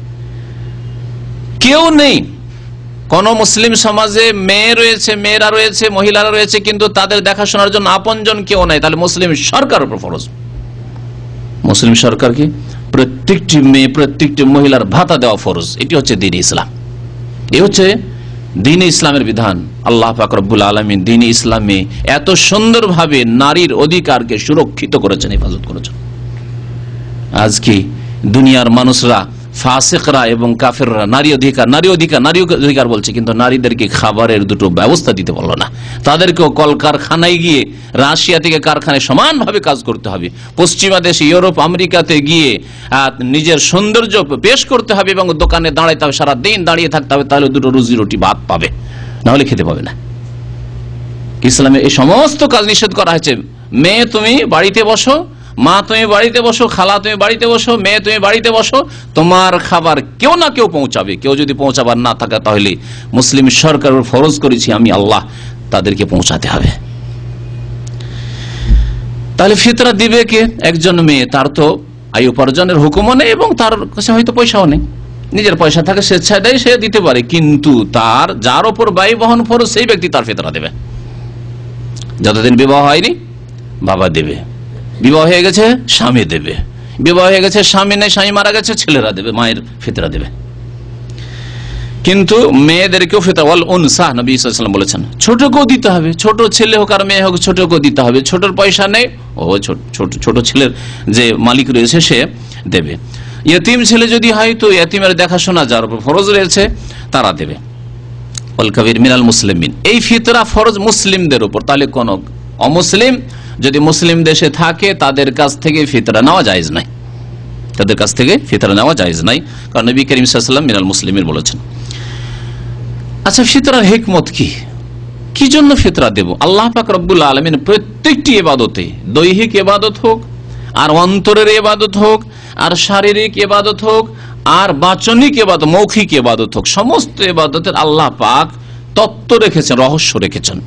কেউ নেই কোন মুসলিম সমাজে মেয়ে রয়েছে, মেয়েরা রয়েছে, মহিলারা রয়েছে, কিন্তু তাদের দেখাশোনার জন্য আপনজন কেউ নাই, তাহলে মুসলিম সরকার উপর ফরজ। মুসলিম সরকারকে প্রত্যেকটি মেয়ে, প্রত্যেকটি মহিলার ভাতা দেওয়া ফরজ। এটি হচ্ছে দ্বীন ইসলাম, এ হচ্ছে দ্বীন ইসলামের বিধান। আল্লাহ পাক রব্বুল আলামিন দ্বীন ইসলামে এত সুন্দরভাবে নারীর অধিকারকে সুরক্ষিত করেছেন, হেফাজত করেছেন। আজকে দুনিয়ার মানুষরা, ফাসিকরা এবং কাফেররা নারী অধিকার বলছে, কিন্তু নারীদেরকে খাবারের দুটো ব্যবস্থা দিতে পারলো না। তাদেরকেও কলকারখানায় গিয়ে, রাশিয়া থেকে কারখানায় সমানভাবে কাজ করতে হবে, পশ্চিমা দেশে ইউরোপ আমেরিকাতে গিয়ে নিজের সৌন্দর্য পেশ করতে হবে এবং দোকানে দাঁড়াইতে হবে, সারাদিন দাঁড়িয়ে থাকতে হবে, তাহলে দুটো রুজি রুটি ভাত পাবে, না হলে খেতে পাবে না। ইসলামে এই সমস্ত কাজ নিষেধ করা হয়েছে। মেয়ে তুমি বাড়িতে বসো, মা তুমি বাড়িতে বসো, খালা তুমি বাড়িতে বসো, মেয়ে তুমি বাড়িতে বসো, তোমার খাবার কেউ না কেউ পৌঁছাবে। কেউ যদি পৌঁছাবার না থাকে, তাহলে মুসলিম সরকারের ফরজ করেছি আমি আল্লাহ, তাদেরকে পৌঁছাতে হবে। তাহলে ফিতরা দিবে কে? একজন মেয়ে, তার তো আয় উপার্জনের হুকুমও নেই এবং তার কাছে হয়তো পয়সাও নেই, নিজের পয়সা থাকে, স্বেচ্ছায় দেয়, সে দিতে পারে, কিন্তু তার যার ওপর ব্যয় বহন ফরজ সেই ব্যক্তি তার ফিতরা দেবে। যতদিন বিবাহ হয়নি বাবা দেবে, বিবাহ হয়ে গেছে স্বামী দেবে, বিবাহ হয়ে গেছে স্বামী নেই, স্বামী মারা গেছে, ছেলেরা দেবে, মায়ের ফিতরা দেবে। কিন্তু মেয়েদেরকেও ফিতরা, ওয়াল উনসা, নবী সাল্লাল্লাহু আলাইহি ওয়াসাল্লাম বলেছেন, ছোটকেও দিতে হবে, ছোট ছেলে হোক আর মেয়ে হোক, ছোটকেও দিতে হবে। ছোটর পয়সা নেই, ও ছোট ছেলের যে মালিক রয়েছে সে দেবে। ইয়তিম ছেলে যদি হয়, তো ইয়তিমের দেখাশোনা যার উপর ফরজ রয়েছে তারা দেবে। ওয়াল কাবির মিনাল মুসলিমিন, এই ফিতরা ফরজ মুসলিমদের উপর। তাহলে কোন অমুসলিম যদি মুসলিম দেশে থাকে তাদের কাছ থেকে ফিতরা নেওয়া জায়েজ নাই, তাদের কাছ থেকে ফিতরা নেওয়া জায়েজ নাই, কারণ নবী করিম সাল্লাল্লাহু আলাইহি ওয়াসাল্লাম মিনাল মুসলিমিন বলেছেন। আচ্ছা, ফিতরার হিকমত কি জন্য ফিতরা দেব? আল্লাহ পাক রব্বুল আলামিন প্রত্যেকটি ইবাদতে, দৈহিক ইবাদত হোক, আর অন্তরের ইবাদত হোক, আর শারীরিক ইবাদত হোক, আর বাচনিক ইবাদত, মৌখিক ইবাদত হোক, সমস্ত ইবাদতের আল্লাহ পাক তত্ত্ব রেখেছেন, রহস্য রেখেছেন,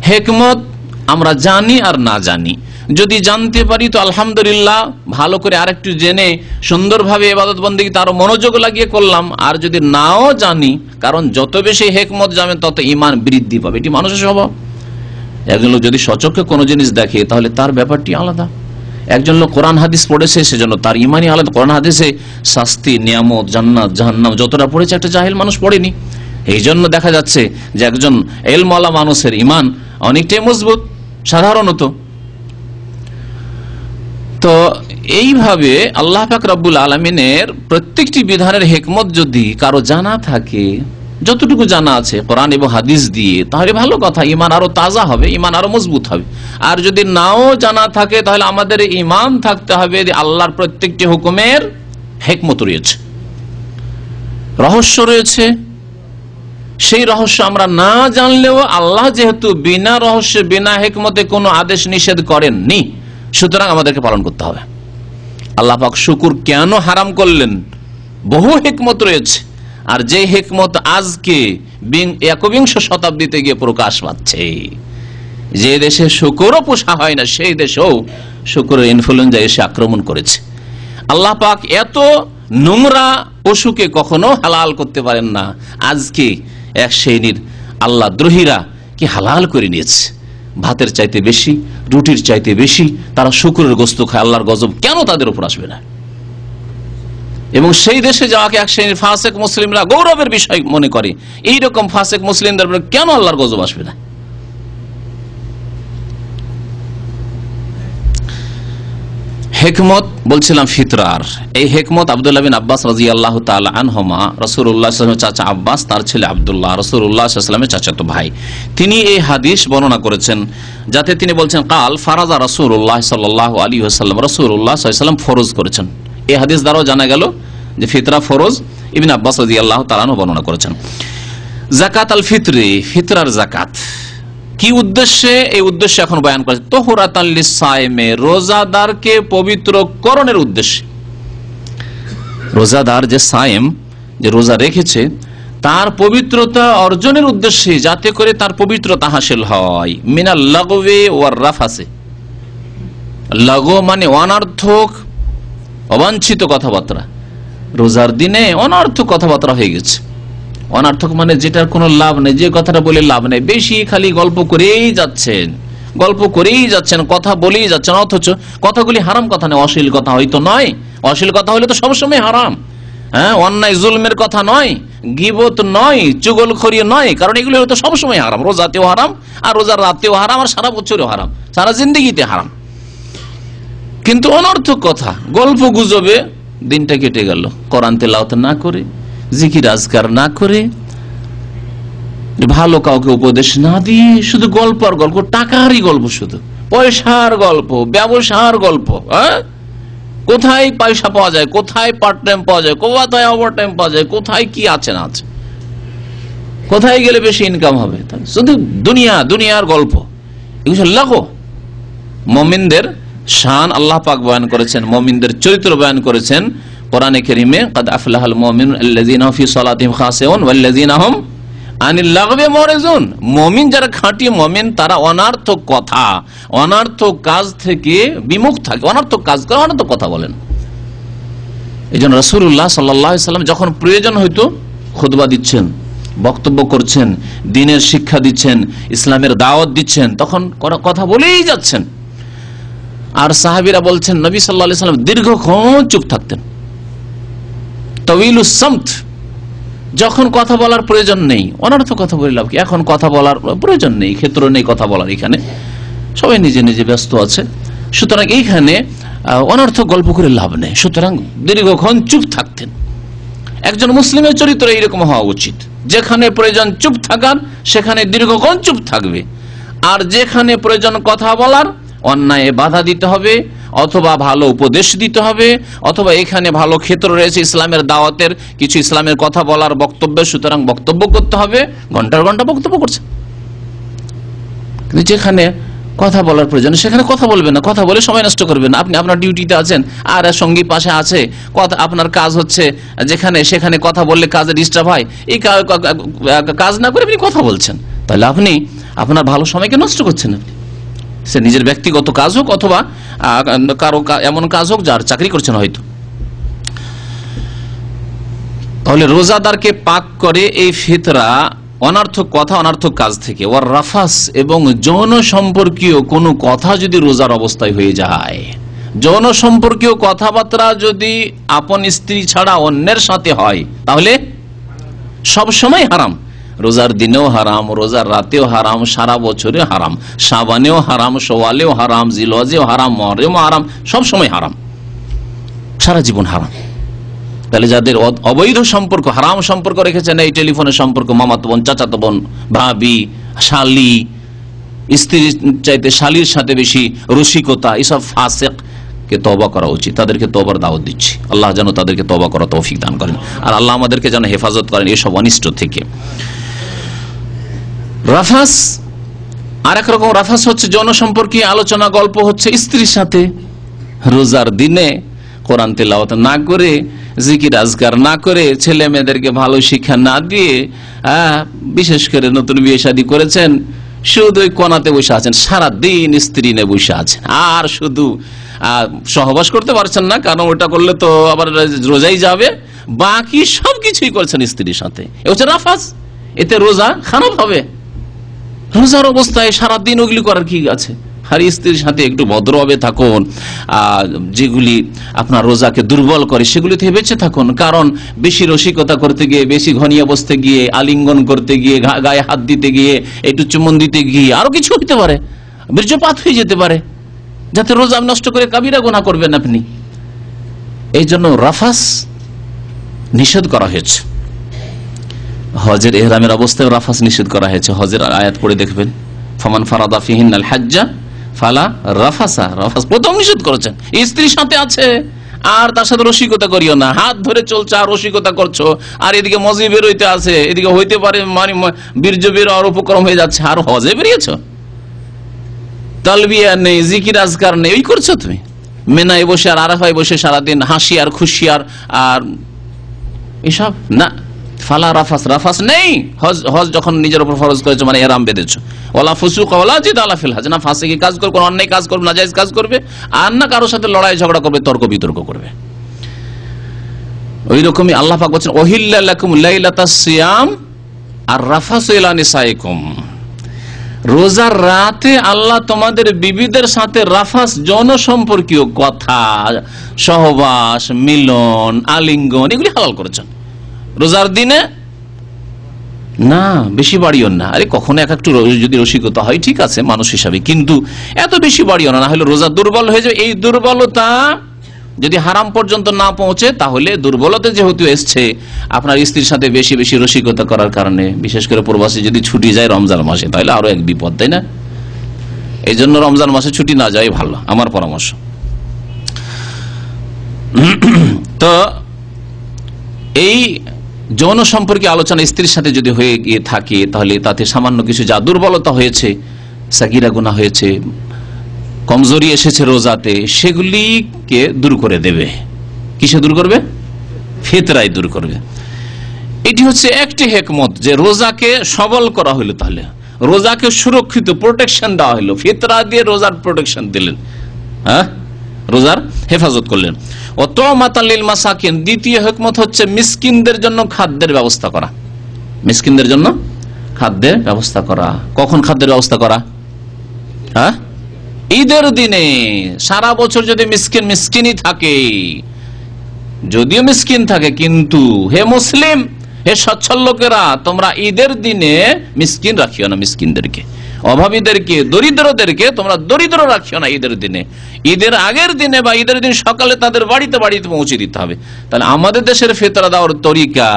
হিকমত আমরা জানি আর না জানি। যদি জানতে পারি তো আলহামদুলিল্লাহ, ভালো করে আরেকটু জেনে সুন্দরভাবে ইবাদত বন্দেগী তার মনোযোগ লাগিয়ে করলাম। আর যদি নাও জানি, কারণ যত বেশি হিকমত জানেন তত ঈমান বৃদ্ধি পাবে, এটি মানুষের স্বভাব। একজন লোক যদি সচক্ষে কোনো জিনিস দেখে তাহলে তার ব্যাপারটি আলাদা। একজন লোক কোরআন হাদিস পড়েছে সেজন্য তার ঈমানই আলাদা। কোরআন হাদিসে শাস্তি, নিয়ামত, জান্নাত, জাহান্নাম যতটা পড়েছে একটা জাহিল মানুষ পড়েনি। এই জন্য দেখা যাচ্ছে যে একজন ইলমওয়ালা মানুষের ঈমান অনেকটাই মজবুত সাধারণত। তো এইভাবে আল্লাহ পাক রব্বুল আলামিনের প্রত্যেকটি বিধানের হিকমত যদি কারো জানা থাকে, যতটুকু জানা আছে কোরআন এবং হাদিস দিয়ে, তাহলে ভালো কথা, ঈমান আরো তাজা হবে, ঈমান আরো মজবুত হবে। আর যদি নাও জানা থাকে তাহলে আমাদের ঈমান থাকতে হবে যে আল্লাহর প্রত্যেকটি হুকুমের হিকমত রয়েছে, রহস্য রয়েছে। সেই রহস্য আমরা না জানলেও আল্লাহ যেহেতু বিনা রহস্যে, বিনা হিকমতে কোনো আদেশ নিষেধ করেননি, সুতরাং আমাদেরকে পালন করতে হবে। আল্লাহ পাক শুকুর কেন হারাম করলেন? বহু হিকমত রয়েছে। আর যে হিকমত আজকে একবিংশ শতাব্দীতে গিয়ে প্রকাশ পাচ্ছে, যে দেশে শুকরও পোষা হয় না সেই দেশেও শুকরের ইনফ্লুয়েঞ্জা এসে আক্রমণ করেছে। আল্লাহ পাক এত নোংরা পশুকে কখনো হালাল করতে পারেন না, আজকে এক শ্রেণীর আল্লাহ দ্রোহীরা কি হালাল করে নিয়েছে। ভাতের চাইতে বেশি, রুটির চাইতে বেশি তারা শুকরের গোস্ত খায়। আল্লাহর গজব কেন তাদের উপর আসবে না? এবং সেই দেশে যাওয়াকে এক শ্রেণীর ফাসেক মুসলিমরা গৌরবের বিষয় মনে করে, এইরকম ফাসেক মুসলিমদের উপর কেন আল্লাহর গজব আসবে না? হিকমত বলছিলাম ফিতরার। এই হিকমত আব্দুল্লাহ বিন আব্বাস রাদিয়াল্লাহু তাআলা আনহুমা, রাসূলুল্লাহ সাল্লাল্লাহু আলাইহি ওয়াসাল্লামের চাচা আব্বাস, তার ছেলে আব্দুল্লাহ, রাসূলুল্লাহ সাল্লাল্লাহু আলাইহি ওয়াসাল্লামের চাচাতো ভাই, তিনি এই হাদিস বর্ণনা করেছেন, যাতে তিনি বলছেন কাল ফারাজা রাসূলুল্লাহ সাল্লাল্লাহু আলাইহি ওয়াসাল্লাম, রাসূলুল্লাহ সাল্লাল্লাহু আলাইহি ওয়াসাল্লাম ফরজ করেছেন। এই হাদিস দ্বারাও জানা গেল যে ফিতরা ফরজ। ইবনে আব্বাস রাদিয়াল্লাহু তাআলা আনহু বর্ণনা করেছেন। যাকাত আল ফিতরি, ফিতরার যাকাত কি উদ্দেশ্যে? এই উদ্দেশ্যে এখন বয়ান করেছে তাহরাতাল লিসাইমে, রোজাদারকে পবিত্রকরণের উদ্দেশ্যে। রোজাদার যে সায়েম, যে রোজা রেখেছে, তার পবিত্রতা অর্জনের উদ্দেশ্যে, যাতে করে তার পবিত্রতা হাসিল হয়। মিনাল লাগওয়ি ওয়ার রাফাসে, লাগো মানে অনর্থক, অবাঞ্ছিত কথাবার্তা। রোজার দিনে অনর্থক কথাবার্তা হয়ে গেছে। অনর্থক মানে যেটার কোনো লাভ নেই, যে কথাটা বলে লাভ নেই, বেশি খালি গল্প করেই যাচ্ছেন, কথা বলেই যাচ্ছেন, অথচ কথাগুলি হারাম কথা নয়, অশ্লীল কথা হয়তো নয়। অশ্লীল কথা হলে তো সবসময় হারাম, হ্যাঁ, অন্যায় জুলমের কথা নয়, গীবত নয়, চুগলখড়ি নয়, কারণ এগুলো হয়তো সবসময় হারাম। রোজাতেও হারাম, আর রোজার রাতেও হারাম, আর সারা বছরেও হারাম, সারা জিন্দেগিতে হারাম। কিন্তু অনর্থক কথা, গল্প গুজবে দিনটা কেটে গেল, কোরআন তেলাওয়াত না করে, জিকির আজকার না করে, ভালো কাউকে উপদেশ না দিয়ে, শুধু গল্প আর গল্প, টাকারই গল্প, শুধু পয়সার গল্প, ব্যবসার গল্প। কোথায় পয়সা পাওয়া যায়, কোথায় পার্ট টাইম পাওয়া যায়, কোথায় ওভার টাইম পাওয়া যায়, কোথায় কি আছে না আছে, কোথায় গেলে বেশি ইনকাম হবে, শুধু দুনিয়ার গল্প। এগুলো লাগো। মুমিনদের শান আল্লাহ পাক বয়ান করেছেন, মুমিনদের চরিত্র বয়ান করেছেন কোরআনে কারীমে, কাদ আফলাহাল মুমিনুন আল্লাযীনা ফি সালাতিহিম খাশিউন ওয়াল্লাযীনা হুম আনিল লাগবি মুরিজুন। মুমিন যারা খাঁটি মুমিন, তারা অনর্থক কথা, অনর্থক কাজ থেকে বিমুখ থাকে, অনর্থক কাজ করে, অনর্থক কথা বলেন। এইজন্য রাসূলুল্লাহ সাল্লাল্লাহু আলাইহি ওয়াসাল্লাম যখন প্রয়োজন হইতো খুতবা দিচ্ছেন, বক্তব্য করছেন, দ্বীনের শিক্ষা দিচ্ছেন, ইসলামের দাওয়াত দিচ্ছেন, তখন কথা বলেই যাচ্ছেন। আর সাহাবীরা বলছেন নবী সাল্লাল্লাহু আলাইহি ওয়াসাল্লাম দীর্ঘক্ষণ চুপ থাকতেন, তাওয়িলুস সামত। যখন কথা বলার প্রয়োজন নেই, অনর্থক কথা বলে লাভ কি? এখন কথা বলার প্রয়োজন নেই, ক্ষেত্র নেই কথা বলার, এখানে সবাই নিজে নিজে ব্যস্ত আছে, সুতরাং এইখানে অনর্থক গল্প করে লাভ নেই, সুতরাং দীর্ঘক্ষণ চুপ থাকতেন। একজন মুসলিমের চরিত্র এইরকম হওয়া উচিত, যেখানে প্রয়োজন চুপ থাকার সেখানে দীর্ঘক্ষণ চুপ থাকবে, আর যেখানে প্রয়োজন কথা বলার, অন্যায় বাধা দিতে হবে, অথবা ভালো উপদেশ দিতে হবে, অথবা এখানে ভালো ক্ষেত্র রয়েছে ইসলামের দাওয়াতের, কিছু ইসলামের কথা বলার বক্তব্য, সুতরাং বক্তব্য করতে হবে, ঘন্টার ঘন্টা বক্তব্য করছে। কিন্তু যেখানে কথা বলার প্রয়োজন সেখানে কথা বলবেন না, কথা বলে সময় নষ্ট করবেন না। আপনি আপনার ডিউটিতে আছেন আর সঙ্গী পাশে আছে, কথা আপনার কাজ হচ্ছে যেখানে সেখানে কথা বললে কাজে ডিস্টার্ব হয়, এই কাজ না করে আপনি কথা বলছেন, তাহলে আপনি আপনার ভালো সময়কে নষ্ট করছেন। আপনি সে নিজের ব্যক্তিগত কাজ হোক অথবা কারো এমন কাজ হোক যার চাকরি করছেন হয়তো। তাহলে রোজাদারকে পাক করে এই ফিতরা অনর্থক কথা, অনর্থক কাজ থেকে। ওয়ার রাফাস, এবং যৌন সম্পর্কীয় কোনো কথা যদি রোজার অবস্থায় হয়ে যায়, যৌন সম্পর্কীয় কথাবার্তা যদি আপন স্ত্রী ছাড়া অন্যের সাথে হয় তাহলে সব সময় হারাম। রোজার দিনেও হারাম, রোজার রাতেও হারাম, সারা বছরে হারাম, শাবানেও হারাম, শওয়ালেও হারাম, জিলহজেও হারাম, মুহররমেও হারাম, সব সময় হারাম, সারা জীবন হারাম। তাহলে যাদের অবৈধ সম্পর্ক, হারাম সম্পর্ক রেখেছেন, এই টেলিফোনের সম্পর্ক, মামাতো বোন, চাচাতো বোন, ভাবি, শালি, স্ত্রীর চাইতে শালির সাথে বেশি রসিকতা, এসব ফাসিককে তওবা করা উচিত। তাদেরকে তওবার দাওয়াত দিচ্ছি, আল্লাহ যেন তাদেরকে তওবা করা তৌফিক দান করেন, আর আল্লাহ আমাদেরকে যেন হেফাজত করেন এসব অনিষ্ট থেকে। রাফাস, আর এক রকম রাফাস হচ্ছে যৌন সম্পর্কে আলোচনা, গল্প হচ্ছে স্ত্রীর সাথে। রোজার দিনে কোরআন তেলাওয়াত না করে, জিকির আজকার না করে, ছেলে মেয়েদেরকে ভালো শিক্ষা না দিয়ে, বিশেষ করে নতুন বিয়ে শাদী করেছেন, শুধু ওই কোনাতে বসে আছেন, সারাদিন স্ত্রী নিয়ে বসে আছেন, আর শুধু সহবাস করতে পারছেন না, কারণ ওটা করলে তো আবার রোজাই যাবে, বাকি সবকিছুই করছেন স্ত্রীর সাথে। এ হচ্ছে রাফাস, এতে রোজা খারাপ হবে। রোজার অবস্থায় সারাদিন ওগুলি করার কি আছে? আর স্ত্রীর সাথে একটু ভদ্রভাবে থাকুন, যেগুলি আপনার রোজাকে দুর্বল করে সেগুলি থেকে বেঁচে থাকুন। কারণ বেশি রসিকতা করতে গিয়ে, বেশি ঘনিয়ে বসতে গিয়ে, আলিঙ্গন করতে গিয়ে, গায়ে হাত দিতে গিয়ে, একটু চুম্বন দিতে গিয়ে আরো কিছু হতে পারে, বীর্যপাত হয়ে যেতে পারে, যাতে রোজা নষ্ট করে কাবিরা গুনাহ করবেন আপনি। এই জন্য রাফাস নিষেধ করা হয়েছে। হজের ইহরামের অবস্থায় রাফাস নিষেধ করা হয়েছে। হজের আয়াত পড়ে দেখবেন, ফামান ফারাদা ফিহিন্নাল হাজ্জা ফালা রাফাসা। রাফাস প্রথম নিষেধ করেছেন। স্ত্রীর সাথে আছে আর তার সাথে রসিকতা করিও না, হাত ধরে চলছে আর রসিকতা করছো, আর এদিকে মজি বেরোইতে আছে, এদিকে হইতে পারে মানে বীর্য বের আর উপক্রম হয়ে যাচ্ছে, আর হজে বেরিয়েছ, তালবিয়া নেই, জিকির আজকার নেই, ওই করছো তুমি মেনায় বসে আর আরাফায় বসে সারাদিন হাসি আর খুশি আর এসব না। ফালা রাফাস, রাফাস নেই। হজ যখন নিজের উপর ফরজ করেছো মানে এরাম বেঁধেছো, ওয়ালা ফুসুক ওয়ালা জিদালা ফিল হজ, না ফাসিকি কাজ করবে, কোন অন্যায় কাজ করবে, নাজায়েজ কাজ করবে, আর না কারোর সাথে লড়াই ঝগড়া করবে, তর্ক বিতর্ক করবে। ওই রকমই আল্লাহ পাক বলেন, ওহিল্লা লাকুম লাইলাতাস সিয়াম আর রাফাসু ইলা নিসাইকুম। রোজার রাতে আল্লাহ তোমাদের বিবিদের সাথে রাফাস, যৌন সম্পর্কীয় কথা, সহবাস, মিলন, আলিঙ্গন, এগুলি হালাল করেছেন। রোজার দিনে না, বেশি বাড়িও না। আরে কখনো এক একটু যদি রসিকতা হয় ঠিক আছে মানুষ হিসাবে, কিন্তু এত বেশি বাড়িও না, না হলে রোজা দুর্বল হয়ে যাবে। এই দুর্বলতা যদি হারাম পর্যন্ত না পৌঁছে, তাহলে দুর্বলতা যেহেতু এসছে আপনার স্ত্রীর সাথে বেশি বেশি রসিকতা করার কারণে, বিশেষ করে প্রবাসী যদি ছুটি যায় রমজান মাসে, তাহলে আরো এক বিপদ, তাই না? এই জন্য রমজান মাসে ছুটি না যাওয়াই ভালো, আমার পরামর্শ। তো এই যৌন সম্পর্কে আলোচনা স্ত্রীর সাথে যদি হয়ে গিয়ে থাকে, তাহলে তাতে সামান্য কিছু যা দুর্বলতা হয়েছে, সাগিরা গুনাহ হয়েছে, কমজোরি এসেছে রোজাতে, সেগুলিকে দূর করে দেবে। কিসে দূর করবে? ফিতরায় দূর করবে। এটি হচ্ছে একটি হিকমত, যে রোজাকে সবল করা হইলো, তাহলে রোজাকে সুরক্ষিত, প্রোটেকশন দেওয়া হইলো, ফিতরা দিয়ে রোজার প্রোটেকশন দিলেন, হ্যাঁ, রোজার হেফাজত করলেন। ওয়াতামাতালিল মাসাকিন, দ্বিতীয় হিকমত হচ্ছে মিসকিনদের জন্য খাদ্যের ব্যবস্থা করা। মিসকিনদের জন্য খাদ্যের ব্যবস্থা করা। কখন খাদ্যের ব্যবস্থা করা? হ্যাঁ, ঈদের দিনে। সারা বছর যদি মিসকিনই থাকে, যদিও মিসকিন থাকে, কিন্তু হে মুসলিম, হে সচ্ছল লোকেরা, তোমরা ঈদের দিনে মিসকিন রাখিও না, মিসকিনদেরকে, অভাবীদেরকে, দরিদ্রদেরকে তোমরা দরিদ্র রাখিও না ঈদের দিনে। ঈদের আগের দিনে বা ঈদের দিন সকালে তাদের বাড়িতে বাড়িতে পৌঁছে দিতে হবে। তাহলে আমাদের দেশের ফিতরা দেওয়ার তরিকা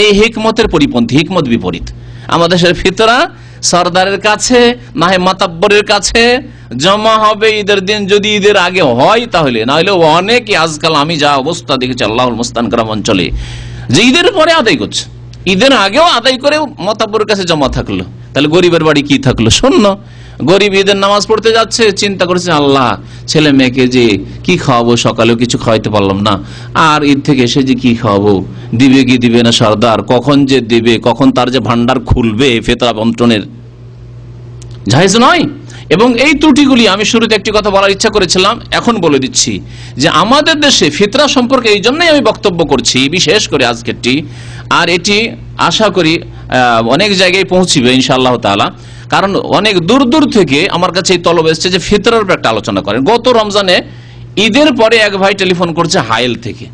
এই হিকমতের পরিপন্থী, হিকমত বিপরীত। আমাদের দেশের ফিতরা সরদারের কাছে না হয় মাতাব্বরের কাছে জমা হবে ঈদের দিন। যদি ঈদের আগে হয় তাহলে, না হলে অনেকে আজকাল আমি যা অবস্থা দেখেছি আল্লাহুল মুস্তান গ্রাম অঞ্চলে, যে ঈদের পরে আদায় করছে, ঈদের আগেও আদায় করে মাতাব্বরের কাছে জমা থাকলো। তাহলে গরিবের বাড়ি কি থাকলো? শূন্য। গরিব ঈদের নামাজ পড়তে যাচ্ছে, চিন্তা করছে আল্লাহ ছেলে মেয়েকে যে কি খাওয়াবো, সকালেও কিছু খাওয়াইতে পারলাম না, আর ঈদ থেকে এসে যে কি খাওয়াবো, দিবে কি দিবে না সরদার, কখন যে দিবে, কখন তার যে ভান্ডার খুলবে ফিতরা বন্টনের, জায়েজ নয়। এবং এই ত্রুটিগুলি আমি শুরুতে একটি কথা বলার ইচ্ছা করেছিলাম, এখন বলে দিচ্ছি যে আমাদের দেশে ফিতরা সম্পর্কে এই জন্যই আমি বক্তব্য করছি, বিশেষ করে আজকেরটি, আর এটি আশা করি অনেক জায়গায় পৌঁছিবে ইনশাআল্লাহ তাআলা। কারণ অনেক দূর দূর থেকে আমার কাছে এই তলব এসছে যে ফিতরার উপর একটা আলোচনা করেন। গত রমজানে ঈদের পরে এক ভাই টেলিফোন করছে হাইল থেকে,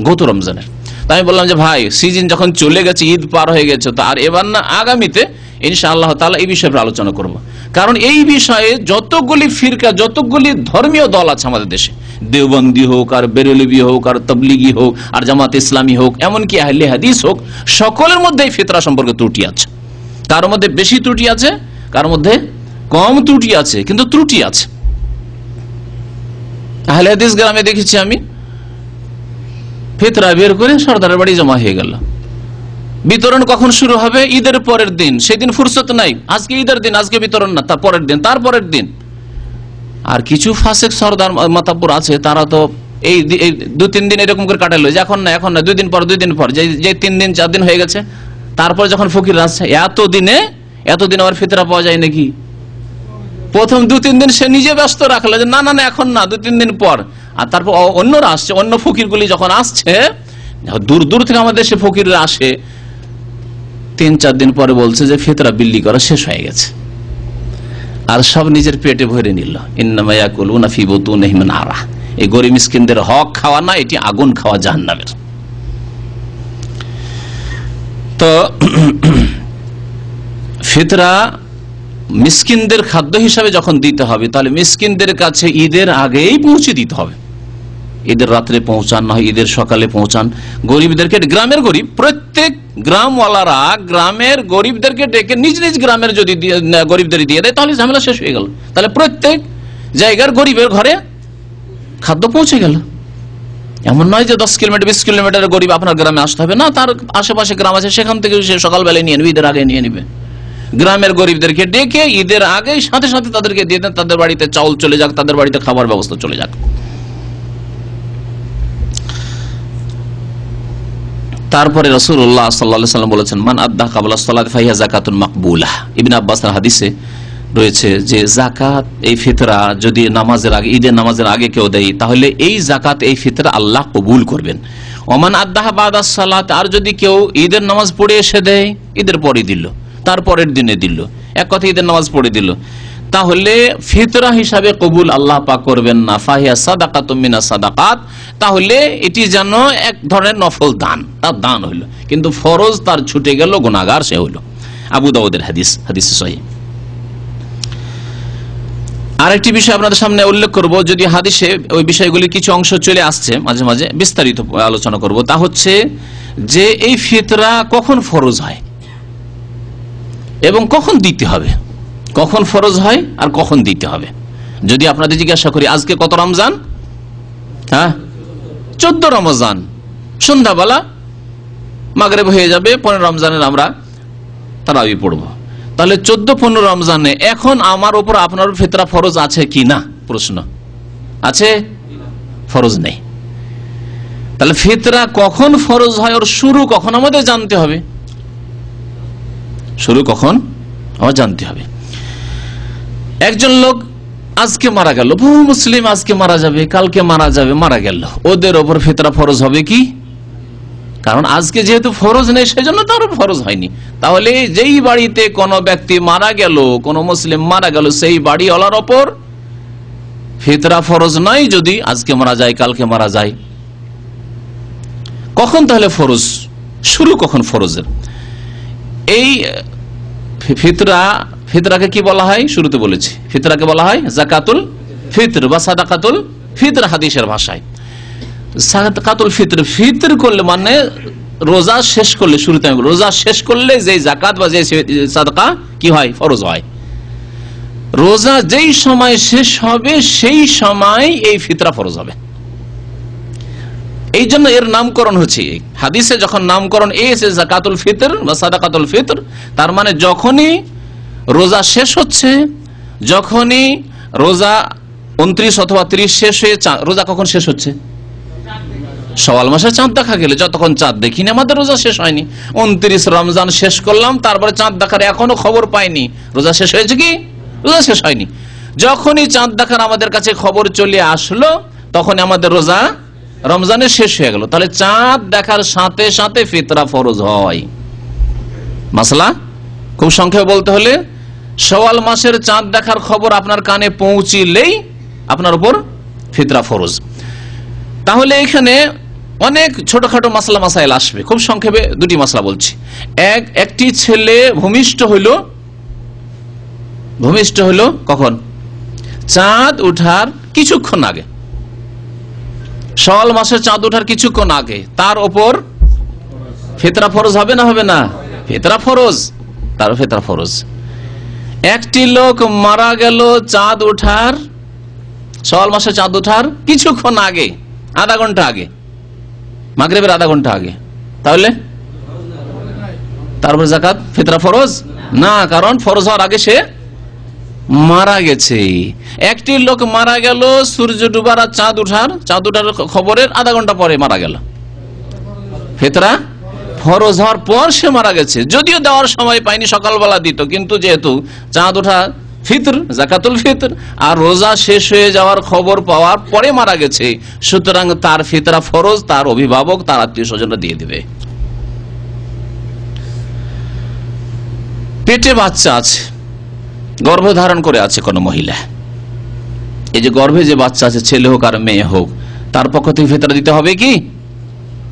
গত রমজানের। তাই আমি বললাম যে ভাই সিজন যখন চলে গেছে, ঈদ পার হয়ে গেছে, তো আর এবার না আগামীতে ইনশাআল্লাহ তাআলা এই বিষয়ে আলোচনা করব। কারণ এই বিষয়ে যতগুলি ফিরকা, যতগুলি ধর্মীয় দল আছে আমাদের দেশে, দেওবন্দি হোক, আর বেরেলভি হোক, আর তবলিগি হোক, আর জামাত ইসলামী হোক, এমনকি আহলে হাদিস হোক, সকলের মধ্যে এই ফিতরা সম্পর্কে ত্রুটি আছে। কার মধ্যে বেশি ত্রুটি আছে, কার মধ্যে কম ত্রুটি আছে, কিন্তু ত্রুটি আছে। আহলে হাদিস গ্রামে দেখেছি আমি, ফিতরা বের করে সরদারের বাড়ি জমা হয়ে গেল। বিতরণ কখন শুরু হবে? ঈদের পরের দিন। সেদিন ফুরসত নাই, আজকে ঈদের দিন, আজকে বিতরণ না, তার পরের দিন, তার পরের দিন। আর কিছু ফাসেক সরদার মাতাব্বর আছে, তারা তো এই 2-3 দিন এরকম করে কাটালো, যে এখন না, এখন না, 2 দিন পর, 2 দিন পর, যে 3 দিন 4 দিন হয়ে গেছে, তারপর যখন ফকির আসছে, এতদিন আবার ফিতরা পাওয়া যায় নাকি? প্রথম 2-3 দিন সে নিজে ব্যস্ত রাখলো যে না না না এখন না, 2-3 দিন পর। আর তারপর অন্যরা আসছে, অন্য ফকিরগুলি যখন আসছে, দূর দূর থেকে আমাদের দেশে ফকিররা আসে, 3-4 দিন পরে বলছে যে ফিতরা বিল্লি করা শেষ হয়ে গেছে, আর সব নিজের পেটে ভরে নিল। ইন্নামা ইয়াকুলুনা ফি বুতুনিহিম নারা। এই গরিব মিসকিনদের হক খাওয়া না, এটি আগুন খাওয়া জাহান্নামের। তো ফিতরা মিসকিনদের খাদ্য হিসাবে যখন দিতে হবে, তাহলে মিসকিনদের কাছে ঈদের আগেই পৌঁছে দিতে হবে। ঈদের রাত্রে পৌঁছান, না হয় ঈদের সকালে পৌঁছান। গরিবদেরকে, গ্রামের গরিব, প্রত্যেক গ্রামওয়ালারা গ্রামের গরিবদেরকে ডেকে নিজ নিজ গ্রামের যদি গরিবদের দিয়ে দেয়, তাহলে ঝামেলা শেষ হয়ে গেল। তাহলে প্রত্যেক জায়গার গরিবের ঘরে খাদ্য পৌঁছে গেল। এমন নয় যে 10 কিলোমিটার 20 কিলোমিটার গরিব আপনার গ্রামে আসতে হবে না, তার আশেপাশে গ্রাম আছে, সেখান থেকে সে সকালবেলায় নিয়ে নেবে, ঈদের আগে নিয়ে নেবে। গ্রামের গরিবদেরকে ডেকে ঈদের আগে সাথে সাথে তাদেরকে দিয়ে দেন, তাদের বাড়িতে চাউল চলে যাক, তাদের বাড়িতে খাবার ব্যবস্থা চলে যাক। তারপরে রাসূলুল্লাহ সাল্লাল্লাহু আলাইহি ওয়াসাল্লাম বলেছেন, মান আদ্দা ক্বাবলা সালাত ফাহিয়া যাকাতুন মাকবুলাহ। ইবনে আব্বাসের হাদিসে রয়েছে যে যাকাত, এই ফিতরা যদি নামাজের আগে, ঈদের নামাজের আগে কেউ দেয়, তাহলে এই যাকাত, এই ফিতরা আল্লাহ কবুল করবেন। ওমান আদ্দাহা বাদা সালাত, আর যদি কেউ ঈদের নামাজ পড়ে এসে দেয়, ঈদের পরে দিল, তারপরের দিনে দিল, এক কথা ঈদের নামাজ পড়ে দিল, তাহলে ফিতরা হিসাবে কবুল আল্লাহ পাক করবেন না। ফাহিয়া সাদাকাতুম মিনাস সাদাকাত, তাহলে এটি যেন এক ধরনের নফল দান, তার দান হইল, কিন্তু ফরজ তার ছুটে গেল, গুনাহগার সে হইল। আবু দাউদের হাদিস, হাদিসে সহিহ। আরেকটি বিষয় আপনাদের সামনে উল্লেখ করব, যদি হাদিসে ওই বিষয়গুলির কিছু অংশ চলে আসছে, মাঝে মাঝে বিস্তারিত আলোচনা করব, তা হচ্ছে যে এই ফিতরা কখন ফরজ হয় এবং কখন দিতে হবে, কখন ফরজ হয় আর কখন দিতে হবে। যদি আপনাদের জিজ্ঞাসা করি আজকে কত রমজান? হ্যাঁ, 14 রমজান। সন্ধ্যাবেলা মাগরিব হয়ে যাবে, 15 রমজানের আমরা তারাবি পড়ব। তাহলে 14-15 রমজানে এখন আমার উপর আপনার ফিতরা ফরজ আছে কি না? প্রশ্ন আছে? ফরজ নেই। তাহলে ফিতরা কখন ফরজ হয় ওর শুরু কখন আমাদের জানতে হবে, শুরু কখন আমার জানতে হবে। একজন লোক আজকে মারা গেল, বহু মুসলিম আজকে মারা যাবে, কালকে মারা যাবে, মারা গেল, ওদের ওপর ফিতরা ফরজ হবে কি? কারণ আজকে যেহেতু ফরজ নেই, সেজন্য তার ফরজ হয়নি। তাহলে যেই বাড়িতে কোনো ব্যক্তি মারা গেল, কোনো মুসলিম মারা গেল, সেই বাড়িওয়ালার ওপর ফিতরা ফরজ নয় যদি আজকে মারা যায়, কালকে মারা যায়। কখন তাহলে ফরজ, শুরু কখন ফরজের? এই ফিতরাকে কি বলা হয়? শুরুতে বলেছি, ফিতরাকে বলা হয় যাকাতুল ফিতর বা সাদাকাতুল ফিতর হাদিসের ভাষায়। সাদাকাতুল ফিতর, ফিতর করলে মানে রোজা শেষ করলে, শুরুতে আমি রোজা শেষ করলে যে যাকাত বা যে সাদকা কি হয়, ফরজ হয়। রোজা যেই সময় শেষ হবে সেই সময় এই ফিতরা ফরজ হবে। এই জন্য এর নামকরণ হচ্ছে, হাদিসে যখন নামকরণ এসে যাকাতুল ফিতর বা সাদাকাতুল ফিতর, তার মানে যখনই রোজা শেষ হচ্ছে, যখনই রোজা 29 অথবা 30 শেষ হয়ে, রোজা কখন শেষ হচ্ছে? শাওয়াল মাসে চাঁদ দেখা গেলে, যতক্ষণ চাঁদ দেখিনি আমাদের রোজা শেষ হয়নি। 29 রমজান শেষ করলাম, তারপরে চাঁদ দেখার এখনো খবর পাইনি, রোজা শেষ হয়েছে কি? রোজা শেষ হয়নি। যখনই চাঁদ দেখার আমাদের কাছে খবর চলে আসলো, তখন আমাদের রোজা রমজানের শেষ হয়ে গেল। তাহলে চাঁদ দেখার সাথে সাথে ফিতরা ফরজ হয়। মাসলা খুব সংক্ষেপে বলতে হলে, শাওয়াল মাসের চাঁদ দেখার খবর আপনার কানে পৌঁছিলেই আপনার উপর ফিতরা ফরজ। তাহলে এখানে অনেক ছোটখাটো মাসলা মাসাইল আসবে, খুব সংক্ষেপে দুটি মাসলা বলছি। একটি ছেলে ভূমিষ্ঠ হইল কখন? চাঁদ উঠার কিছুক্ষণ আগে, শাওয়াল মাসের চাঁদ উঠার কিছুক্ষণ আগে, তার ওপর ফিতরা ফরজ হবে না হবে না? ফিতরা ফরজ, তার ফিতরা ফরজ। একটি লোক মারা গেল চাঁদ উঠার, শাওয়াল মাসের চাঁদ উঠার কিছুক্ষণ আগে, আধা ঘন্টা আগে, মাগরিবের আধা ঘন্টা আগে, তাহলে তারপর যাকাত ফিতরা ফরজ না, কারণ ফরজ হওয়ার আগে সে মারা গেছে। একটি লোক মারা গেল সূর্য ডুবার আর চাঁদ উঠার খবরের আধা ঘন্টা পরে মারা গেল, ফিতরা ফরজ হওয়ার পর সে মারা গেছে। যদিও দেওয়ার সময় পাইনি, সকালবেলা দিত, কিন্তু যেহেতু চাঁদ ওঠা ফিতর, যাকাতুল ফিতর, আর রোজা শেষ হয়ে যাওয়ার খবর পাওয়ার পরে মারা গেছে, সুতরাং তার ফিতরা ফরজ, তার অভিভাবক, তার আত্মীয় স্বজনরা দিয়ে দিবে। পেটে বাচ্চা আছে, গর্ভধারণ করে আছে কোন মহিলা, এই যে গর্ভে যে বাচ্চা আছে, ছেলে হোক আর মেয়ে হোক, তার পক্ষ থেকে ফিতরা দিতে হবে কি?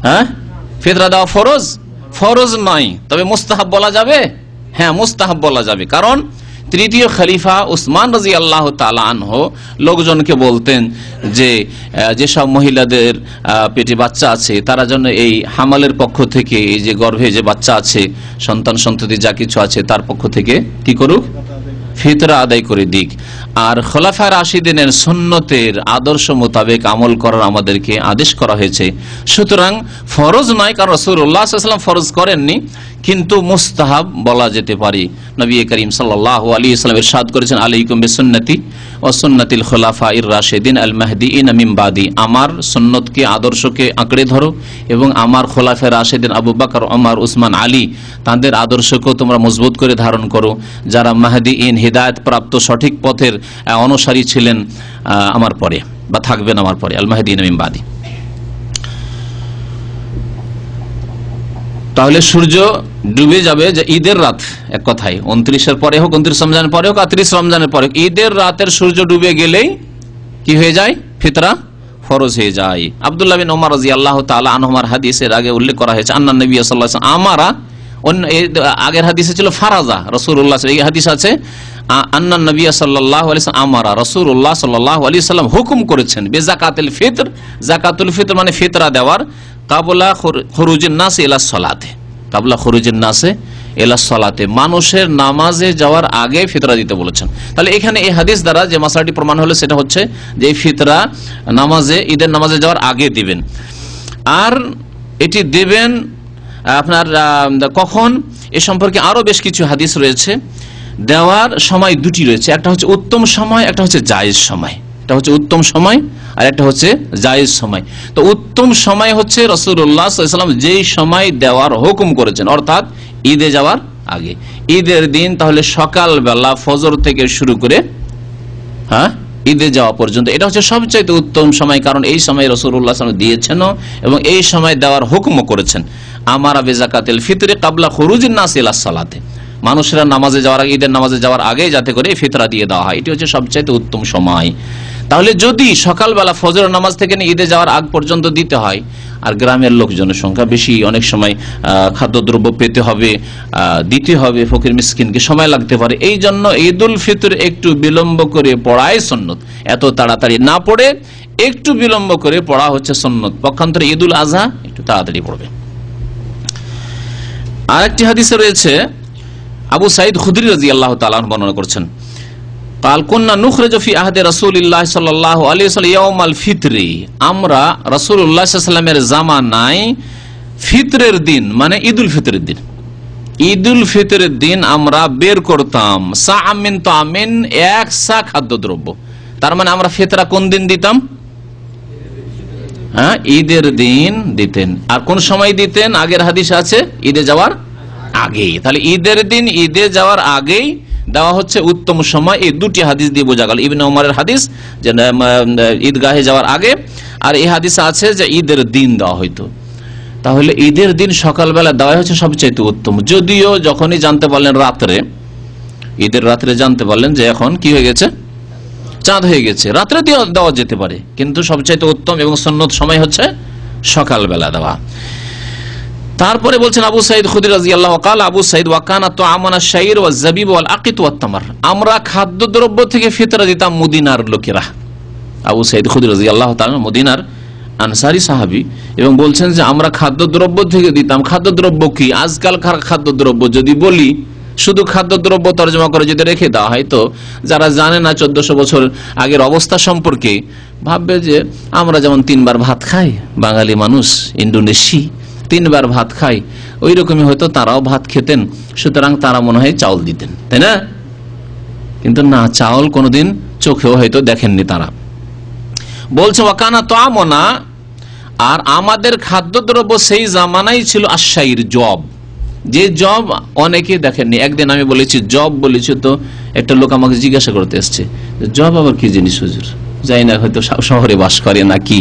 হ্যাঁ, ফিতরা দেওয়া ফরজ? ফরজ নয়, তবে মুস্তাহাব বলা যাবে। হ্যাঁ, মুস্তাহাব বলা যাবে, কারণ তৃতীয় খলিফা উসমান রাদিয়াল্লাহু তাআলা আনহু লোকজনকে বলতেন যে যেসব মহিলাদের পেটে বাচ্চা আছে, তারা যেন এই হামালের পক্ষ থেকে, এই যে গর্ভে যে বাচ্চা আছে, সন্তান সন্ততি যা কিছু আছে, তার পক্ষ থেকে কি করুক? ফিতরা আদায় করে দিক। আর খোলাফা রাশিদিনের সুন্নতের আদর্শ মোতাবেক আমল করার আমাদেরকে আদেশ করা হয়েছে। সুতরাং ফরজ নয়, কারণ রাসূলুল্লাহ সাল্লাল্লাহু আলাইহি ওয়াসাল্লাম ফরজ করেননি, কিন্তু মুস্তাহাব বলা যেতে পারে। নবী করিম সাল্লাল্লাহু আলাইহি ওয়াসাল্লাম ইরশাদ করেছেন, আলাইকুম বিসুন্নতি ওয়া সুন্নাতিল খুলাফাইর রাশিদিন আল মাহদিইন মিন বাদি, আমার সুন্নতকে, আদর্শকে আঁকড়ে ধরো, এবং আমার খোলাফায়ে রাশিদিন আবু বকর, ওমর, উসমান, আলী, তাদের আদর্শকেও তোমরা মজবুত করে ধারণ করো, যারা মাহদিইন, হিদায়াত প্রাপ্ত সঠিক পথের অনুসারী ছিলেন আমার পরে, বা থাকবেন আমার পরে, আল মাহদিইন মিন বাদি। তাহলে সূর্য ডুবে যাবে যে ঈদের রাত, এক কথায় 29-এর পরে হোক, 29 রমজানের পরে হোক, 30 রমজানের পরে হোক, ঈদের রাতের সূর্য ডুবে গেলেই কি হয়ে যায়? ফিতরা ফরজ হয়ে যায়। আব্দুল্লাহ বিন ওমর রাদিয়াল্লাহু তাআলা আনহুমার হাদিসের আগে উল্লেখ করা হয়েছে, আন্না নবী সাল্লাল্লাহু আলাইহি ওয়াসাল্লাম আমারা, আগের হাদিসে ছিল ফারাজা রাসূলুল্লাহ, এই হাদিস আছে আন্না নবী সাল্লাল্লাহু আলাইহি ওয়াসাল্লাম আমারা, রাসূলুল্লাহ সাল্লাল্লাহু আলাইহি ওয়াসাল্লাম হুকুম করেছেন বিযাকাতিল ফিতর, যাকাতুল ফিতর মানে ফিতরা দেওয়ার, কাবলা খুরুজিন নাস ইলা সালাতে, কাবলা খুরুজিন নাসে ইলা সালাতে, মানুষের নামাজে যাওয়ার আগে ফিতরা দিতে বলেছেন। তাহলে এখানে এই হাদিস দ্বারা যে মাসলাটি প্রমাণ হলো সেটা হচ্ছে যে এই ফিতরা নামাজে, ঈদের নামাজে যাওয়ার আগে দিবেন। আর এটি দেবেন আপনার কখন, এ সম্পর্কে আরো বেশ কিছু হাদিস রয়েছে। দেওয়ার সময় দুটি রয়েছে, একটা হচ্ছে উত্তম সময়, একটা হচ্ছে জায়েজ সময়। একটা হচ্ছে উত্তম সময় আর একটা হচ্ছে জায়েজ সময়। তো উত্তম সময় হচ্ছে রাসূলুল্লাহ সাল্লাল্লাহু আলাইহি ওয়াসাল্লাম যেই সময় দেওয়ার হুকুম করেছেন, অর্থাৎ ঈদে যাওয়ার আগে, ঈদের দিন, তাহলে সকালবেলা ফজর থেকে শুরু করে ঈদে যাওয়া পর্যন্ত, এটা হচ্ছে সবচাইতে উত্তম সময়, কারণ এই সময় রাসূলুল্লাহ সাল্লাল্লাহু আলাইহি ওয়াসাল্লাম দিয়েছেন এবং এই সময় দেওয়ার হুকুমও করেছেন। আমারা বিযাকাতিল ফিতরি কাবলা খুরুজিন নাস ইলা সালাতে, মানুষেরা নামাজে যাওয়ার আগে, ঈদের নামাজে যাওয়ার আগে যাতে করে ফিতরা দিয়ে দেওয়া হয়, এটি হচ্ছে সবচাইতে উত্তম সময়। তাহলে যদি সকালবেলা ফজর নামাজ থেকে নিয়ে ঈদে যাওয়ার আগ পর্যন্ত দিতে হয়, আর গ্রামের লোকজনের সংখ্যা বেশি, অনেক সময় খাদ্যদ্রব্য পেতে হবে, দিতে হবে, ফকির মিসকিনকে সময় লাগতে পারে, এই জন্য ঈদুল ফিতর একটু বিলম্ব করে পড়াই সুন্নত। এত তাড়াতাড়ি না পড়ে একটু বিলম্ব করে পড়া হচ্ছে সুন্নত। পক্ষান্তরে ঈদুল আজহা একটু তাড়াতাড়ি পড়বে। আরেকটি হাদিসে রয়েছে, আবু সাঈদ খুদরি রাদিয়াল্লাহু তাআলা বর্ণনা করছেন, কাল কুন্না নুখরিজু ফি আহদি রাসূলিল্লাহ সাল্লাল্লাহু আলাইহি ওয়াসাল্লাম ইয়াউমাল ফিতরি, আমরা রাসূলুল্লাহ সাল্লাল্লাহু আলাইহি ওয়াসাল্লামের জামানায় ফিতরের দিন মানে ঈদুল ফিতরের দিন, ঈদুল ফিতরের দিন আমরা বের করতাম সাআম মিন তামিন, এক সা খাদ্যদ্রব্য। তার মানে আমরা ফিতরা কোন দিন দিতাম? হ্যাঁ, ঈদের দিন দিতেন। আর কোন সময় দিতেন? আগের হাদিস আছে ঈদে যাওয়ার আগেই। তাহলে ঈদের দিন ঈদে যাওয়ার আগেই দেওয়া হচ্ছে উত্তম সময়। এই দুটি হাদিস দিয়ে বোঝা গেল, ইবনে ওমরের হাদিস যে ঈদগাহে যাওয়ার আগে, আর এই হাদিস আছে যে ঈদের দিন দেওয়া হইতো। তাহলে ঈদের দিন সকালবেলা দেওয়া হচ্ছে সবচেয়ে উত্তম। যদিও যখনই জানতে পারলেন রাত্রে, ঈদের রাত্রে জানতে পারলেন যে এখন কি হয়ে গেছে, চাঁদ হয়ে গেছে, রাত্রে দেওয়া যেতে পারে, কিন্তু সবচাইতে উত্তম এবং সুন্নত সময় হচ্ছে সকালবেলা দেওয়া। তারপরে বলছেন আবু সাঈদ খুদরি রাদিয়াল্লাহু তাআলা, আবু সাঈদ ওয়া কানা তুআমানা শাইর ওয়া যাবিব ওয়াল আকিত ওয়াত তামার, আমরা খাদ্যদ্রব্য থেকে ফিতরা দিতাম মদিনার লোকেরা। আবু সাঈদ খুদরি রাদিয়াল্লাহু তাআলা মদিনার আনসারী সাহাবী, এবং বলছেন যে আমরা খাদ্যদ্রব্য থেকে দিতাম। খাদ্যদ্রব্য কি? আজকালকার খাদ্যদ্রব্য যদি বলি, শুধু খাদ্যদ্রব্য তর্জমা করে যদি রেখে দেওয়া হয়, তো যারা জানে না 1400 বছর আগের অবস্থা সম্পর্কে, ভাববে যে আমরা যেমন 3 বার ভাত খাই, বাঙালি মানুষ ইন্ডোনেশি 3 বার ভাত খাই, ওই রকমই হয়তো তারাও ভাত খেতেন, সুতরাং তারা মনে হয় চাউল দিতেন, তাই না? কিন্তু না, চাউল কোনোদিন চোখেও হয়তো দেখেননি তারা। বলছে ওয়াকানা তুআমনা, আর আমাদের খাদ্যদ্রব্য সেই জামানাই ছিল আশাইর, জব। যে জব অনেকে দেখেননি। একদিন আমি বলেছি জব, বলেছি তো একটা লোক আমাকে জিজ্ঞাসা করতে এসছে জব আবার কি জিনিস হুজুর, যাই না, হয়তো শহরে বাস করে না কি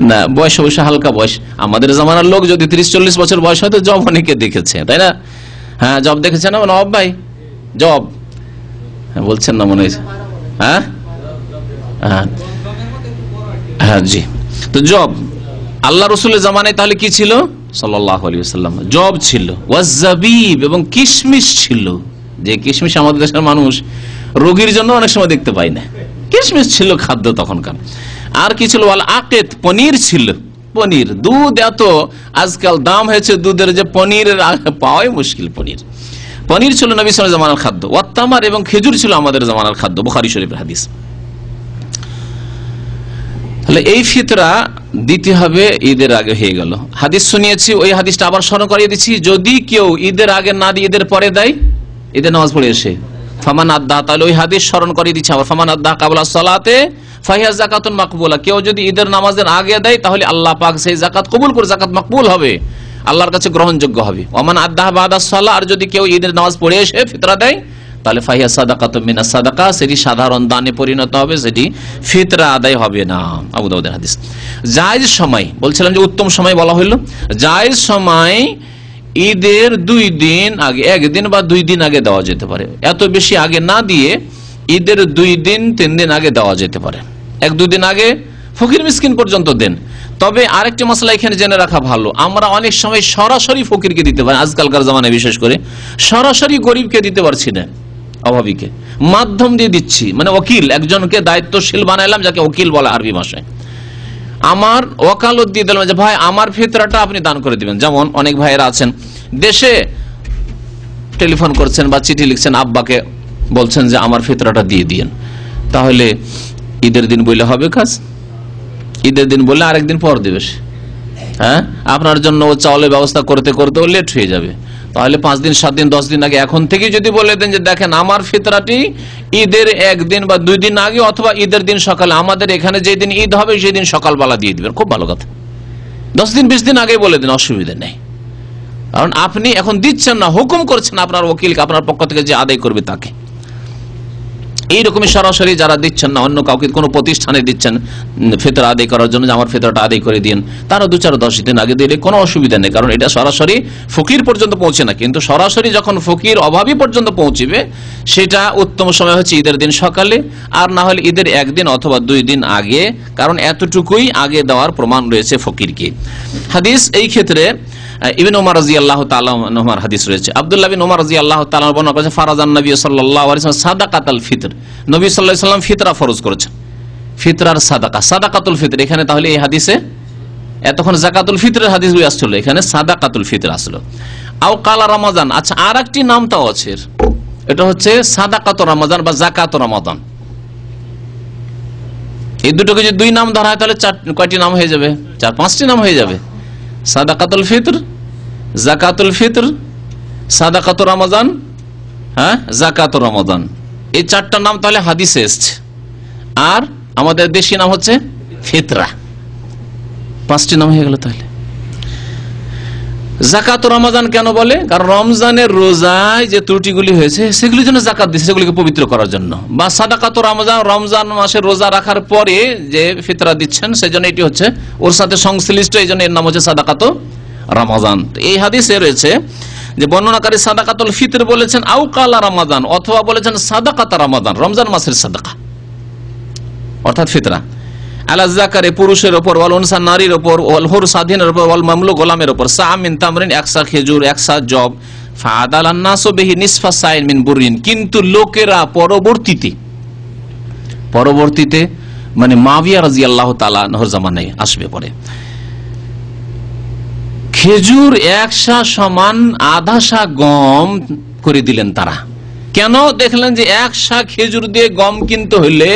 না, বয়স অবশ্য হালকা বয়স। আমাদের জামানার লোক যদি 30-40 বছর বয়স হয় তো জব অনেকে দেখেছে, তাই না? হ্যাঁ, জব দেখেছে না নবাব ভাই? জব বলছেন না মনে হয়েছে? হ্যাঁ হ্যাঁ হ্যাঁ, জি। তো জব আল্লাহ রসুলের জামানায় তাহলে কি ছিল? সাল্লাল্লাহু আলাইহি ওয়াসাল্লাম জব ছিল, ওয়াজাবিব, এবং কিশমিশ ছিল। যে কিশমিশ আমাদের দেশের মানুষ রোগীর জন্য অনেক সময় দেখতে পায় না, কিশমিশ ছিল খাদ্য তখনকার। আর কি ছিল? ওয়াল আকিত, পনির ছিল। পনির, দুধ এত আজকাল দাম হয়েছে দুধের, যে পনির পাওয়াই মুশকিল। পনির ছিল নবী সাল্লাল্লাহু আলাইহি ওয়াসাল্লামের জামানার খাদ্য। ওয়াত তামার, এবং খেজুর ছিল আমাদের জামানার খাদ্য, বুখারী শরীফের হাদিস। তাহলে এই ফিতরা দিতে হবে ঈদের আগে। হয়ে গেল হাদিস শুনিয়েছি, ওই হাদিসটা আবার স্মরণ করিয়ে দিচ্ছি। যদি কেউ ঈদের আগে না দিয়ে ঈদের পরে দেয়, ঈদের নামাজ পড়ে এসে, ফামান আদ্দা, তাহলে ওই হাদিস স্মরণ করিয়ে দিচ্ছে আবার, ফামান আদ্দা কাবলা সালাতে ফাহিয়া যাকাতুন মাকবুলা, কেউ যদি ঈদের নামাজের আগে দেয় তাহলে আল্লাহ পাক সেই যাকাত কবুল করে, যাকাত মাকবুল হবে, আল্লাহর কাছে গ্রহণযোগ্য হবে। ওমান আদ্দা বাদা সালাহ, আর যদি কেউ ঈদের নামাজ পড়ে এসে ফিতরা দেয় তাহলে ফাহিয়া সাদাকাতুম মিনাস সাদাকা, সেটি সাধারণ দানে পরিণত হবে, সেটি ফিতরা আদায় হবে না। আবু দাউদের হাদিস। জায়েজ সময়, বলছিলাম যে উত্তম সময় বলা হইল, জায়েজ সময় ঈদের 2 দিন আগে, 1 দিন বা 2 দিন আগে দেওয়া যেতে পারে। এত বেশি আগে না দিয়ে ঈদের 2 দিন 3 দিন আগে দেওয়া যেতে পারে। 1-2 দিন আগে ফকির মিসকিন পর্যন্ত দেন। তবে আরেকটি মশলা এখানে জেনে রাখা ভালো, আমরা অনেক সময় সরাসরি ফকিরকে দিতে পারি, আজকালকার জামানায় বিশেষ করে সরাসরি গরিবকে দিতে পারছি না, অভাবীকে মাধ্যম দিয়ে দিচ্ছি, মানে ওকিল, একজনকে দায়িত্বশীল বানাইলাম, যাকে ওকিল বলে আরবি ভাষায়। আমার ওকালত দিয়ে দিলাম যে ভাই আমার ফিতরাটা আপনি দান করে দিবেন। যেমন অনেক ভাইয়েরা আছেন দেশে, টেলিফোন করছেন বা চিঠি লিখছেন, আব্বাকে বলছেন যে আমার ফিতরাটা দিয়ে দিয়েন। তাহলে ঈদের দিন বললে হবে কাজ? ঈদের দিন বললে আরেকদিন পর দেবে। হ্যাঁ, আপনার জন্য ও চাউলের ব্যবস্থা করতে করতে ও লেট হয়ে যাবে। তাহলে 5 দিন 7 দিন 10 দিন আগে এখন থেকে যদি বলে দেন যে দেখেন আমার ফিতরাটি ঈদের 1 দিন বা 2 দিন আগে, অথবা ঈদের দিন সকালে, আমাদের এখানে যেদিন ঈদ হবে সেই দিন সকালবেলা দিয়ে দিবেন, খুব ভালো কথা। 10 দিন 20 দিন আগে বলে দিন, অসুবিধা নেই। কারণ আপনি এখন দিচ্ছেন না, হুকুম করছেন আপনার ওকিলকে, আপনার পক্ষ থেকে যে আদায় করবে তাকে। এইরকমই সরাসরি যারা দিচ্ছেন না, অন্য কাউকে কোনো প্রতিষ্ঠানে দিচ্ছেন ফিতরা আদায় করার জন্য, যে আমার ফিতরাটা আদায় করে দিন, তারা 2-4-10 দিন আগে দিলে কোনো অসুবিধা নেই, কারণ এটা সরাসরি ফকির পর্যন্ত পৌঁছে না। কিন্তু সরাসরি যখন ফকির অভাবী পর্যন্ত পৌঁছিবে, সেটা উত্তম সময় হচ্ছে ঈদের দিন সকালে, আর না হলে ঈদের 1 দিন অথবা 2 দিন আগে, কারণ এতটুকুই আগে দেওয়ার প্রমাণ রয়েছে ফকিরকে। হাদিস এই ক্ষেত্রে ইবনে ওমর রাদিয়াল্লাহু তাআলা আনহুর হাদিস রয়েছে। আব্দুল্লাহ বিন ওমর রাদিয়াল্লাহু তাআলা বর্ণনা করেছেন, ফারাজান নবী সাল্লাল্লাহু আলাইহি ওয়াসাল্লাম সাদাকাতুল ফিতর, নবী সাল্লাল্লাহু আলাইহি ওয়াসাল্লাম ফিতরা ফরজ করেছেন। ফিতরার সাদাকা, সাদাকাতুল ফিতর, এখানে তাহলে এই হাদিসে এতক্ষণ যাকাতুল ফিতরের হাদিসগুলো আসছিল, এখানে সাদাকাতুল ফিতর আসলো। আও কালা রমাজান। আচ্ছা, আর একটি নাম তাও আছে, এটা হচ্ছে সাদাকাত রমাজান বা জাকাত রমাদান। এই দুটোকে যদি দুই নাম ধরা হয় তাহলে কয়টি নাম হয়ে যাবে? 4-5টি নাম হয়ে যাবে। সাদাকাতুল ফিতর, জাকাতুল ফিতর, সাদাকাত রমাজান, হ্যাঁ, জাকাত রমাদান। এই 4টা নাম তাহলে হাদিসে এসছে। আর আমাদের দেশি নাম হচ্ছে ফিতরা। 5টি নাম হয়ে গেল। তাহলে জাকাত রমাজান কেন বলে? কারণ রমজানের রোজায় যে ত্রুটিগুলি হয়েছে সেগুলির জন্য জাকাত দিচ্ছে, সেগুলিকে পবিত্র করার জন্য। বা সাদাকাত রমাজান, রমজান মাসে রোজা রাখার পরে যে ফিতরা দিচ্ছেন সেজন্য এটি হচ্ছে ওর সাথে সংশ্লিষ্ট, এই জন্য এর নাম হচ্ছে সাদাকাত রমাজান। এই হাদিসে রয়েছে যে বর্ণনাকারী সাদাকাতুল ফিতর বলেছেন আও কালা রমাজান, অথবা বলেছেন সাদাকাত রমাজান, রমজান মাসের সাদাকা অর্থাৎ ফিতরা। আলা যাকারে পুরুষের উপর, ওয়াল উনসা নারীর উপর, ওয়াল হুর স্বাধীনের উপর, ওয়াল মামলুক গোলামের উপর, সা মিন তামরিন, 100 খেজুর, 100 জব, ফাদালান নাসু বিহি নিসফা সাইন মিন বুরিন। কিন্তু লোকেরা পরবর্তীতে মানে মুআবিয়া রাদিয়াল্লাহু তাআলা আনহুর জামানায় আসবে পরে, খেজুর 100 সমান আধা সা গম করে দিলেন তারা। কেন? দেখলেন যে 100 খেজুর দিয়ে গম কিনতে হলে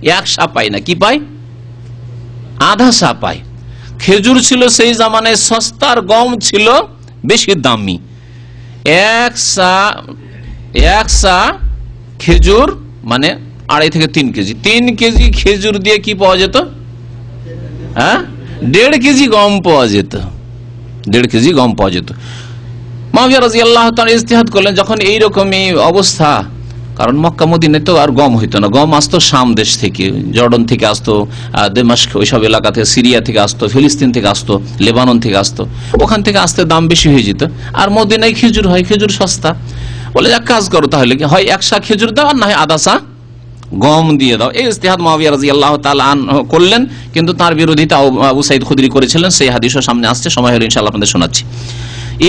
100 পায় না, কি পায়? আধা সা পায়। খেজুর ছিল সেই জামানায় সস্তার, গম ছিল বেশি দামি। 100 খেজুর মানে 2.5 থেকে 3 কেজি। 3 কেজি খেজুর দিয়ে কি পাওয়া যেত? হ্যাঁ, 1.5 কেজি গম পাওয়া যেত। 1.5 কেজি গম পাওয়া যেত। মুআবিয়া রাদিয়াল্লাহু তাআলা ইজতিহাদ করলেন, যখন এইরকমই অবস্থা, কারণ মক্কা মদিনায় তো আর গম হইতো না, গম আসতো শাম দেশ থেকে, জর্ডন থেকে আসতো, দামেস্ক ওইসব এলাকা থেকে, সিরিয়া থেকে আসতো, ফিলিস্তিন থেকে আসতো, লেবানন থেকে আসতো। ওখান থেকে আসতে দাম বেশি হয়ে যেত। আর মদিনায় খেজুর হয়, খেজুর সস্তা। বলে এক কাজ করো তাহলে, হয় 100 খেজুর দাও আর না হয় আধা সা গম দিয়ে দাও। এই ইজতিহাদ মুআবিয়া রাদিয়াল্লাহু তাআলা আনহু করলেন, কিন্তু তার বিরোধিতা আবু সাঈদ খুদরি করেছিলেন। সেই হাদিসও সামনে আসছে, সময় হলে ইনশাআল্লাহ আপনাদের শোনাচ্ছি।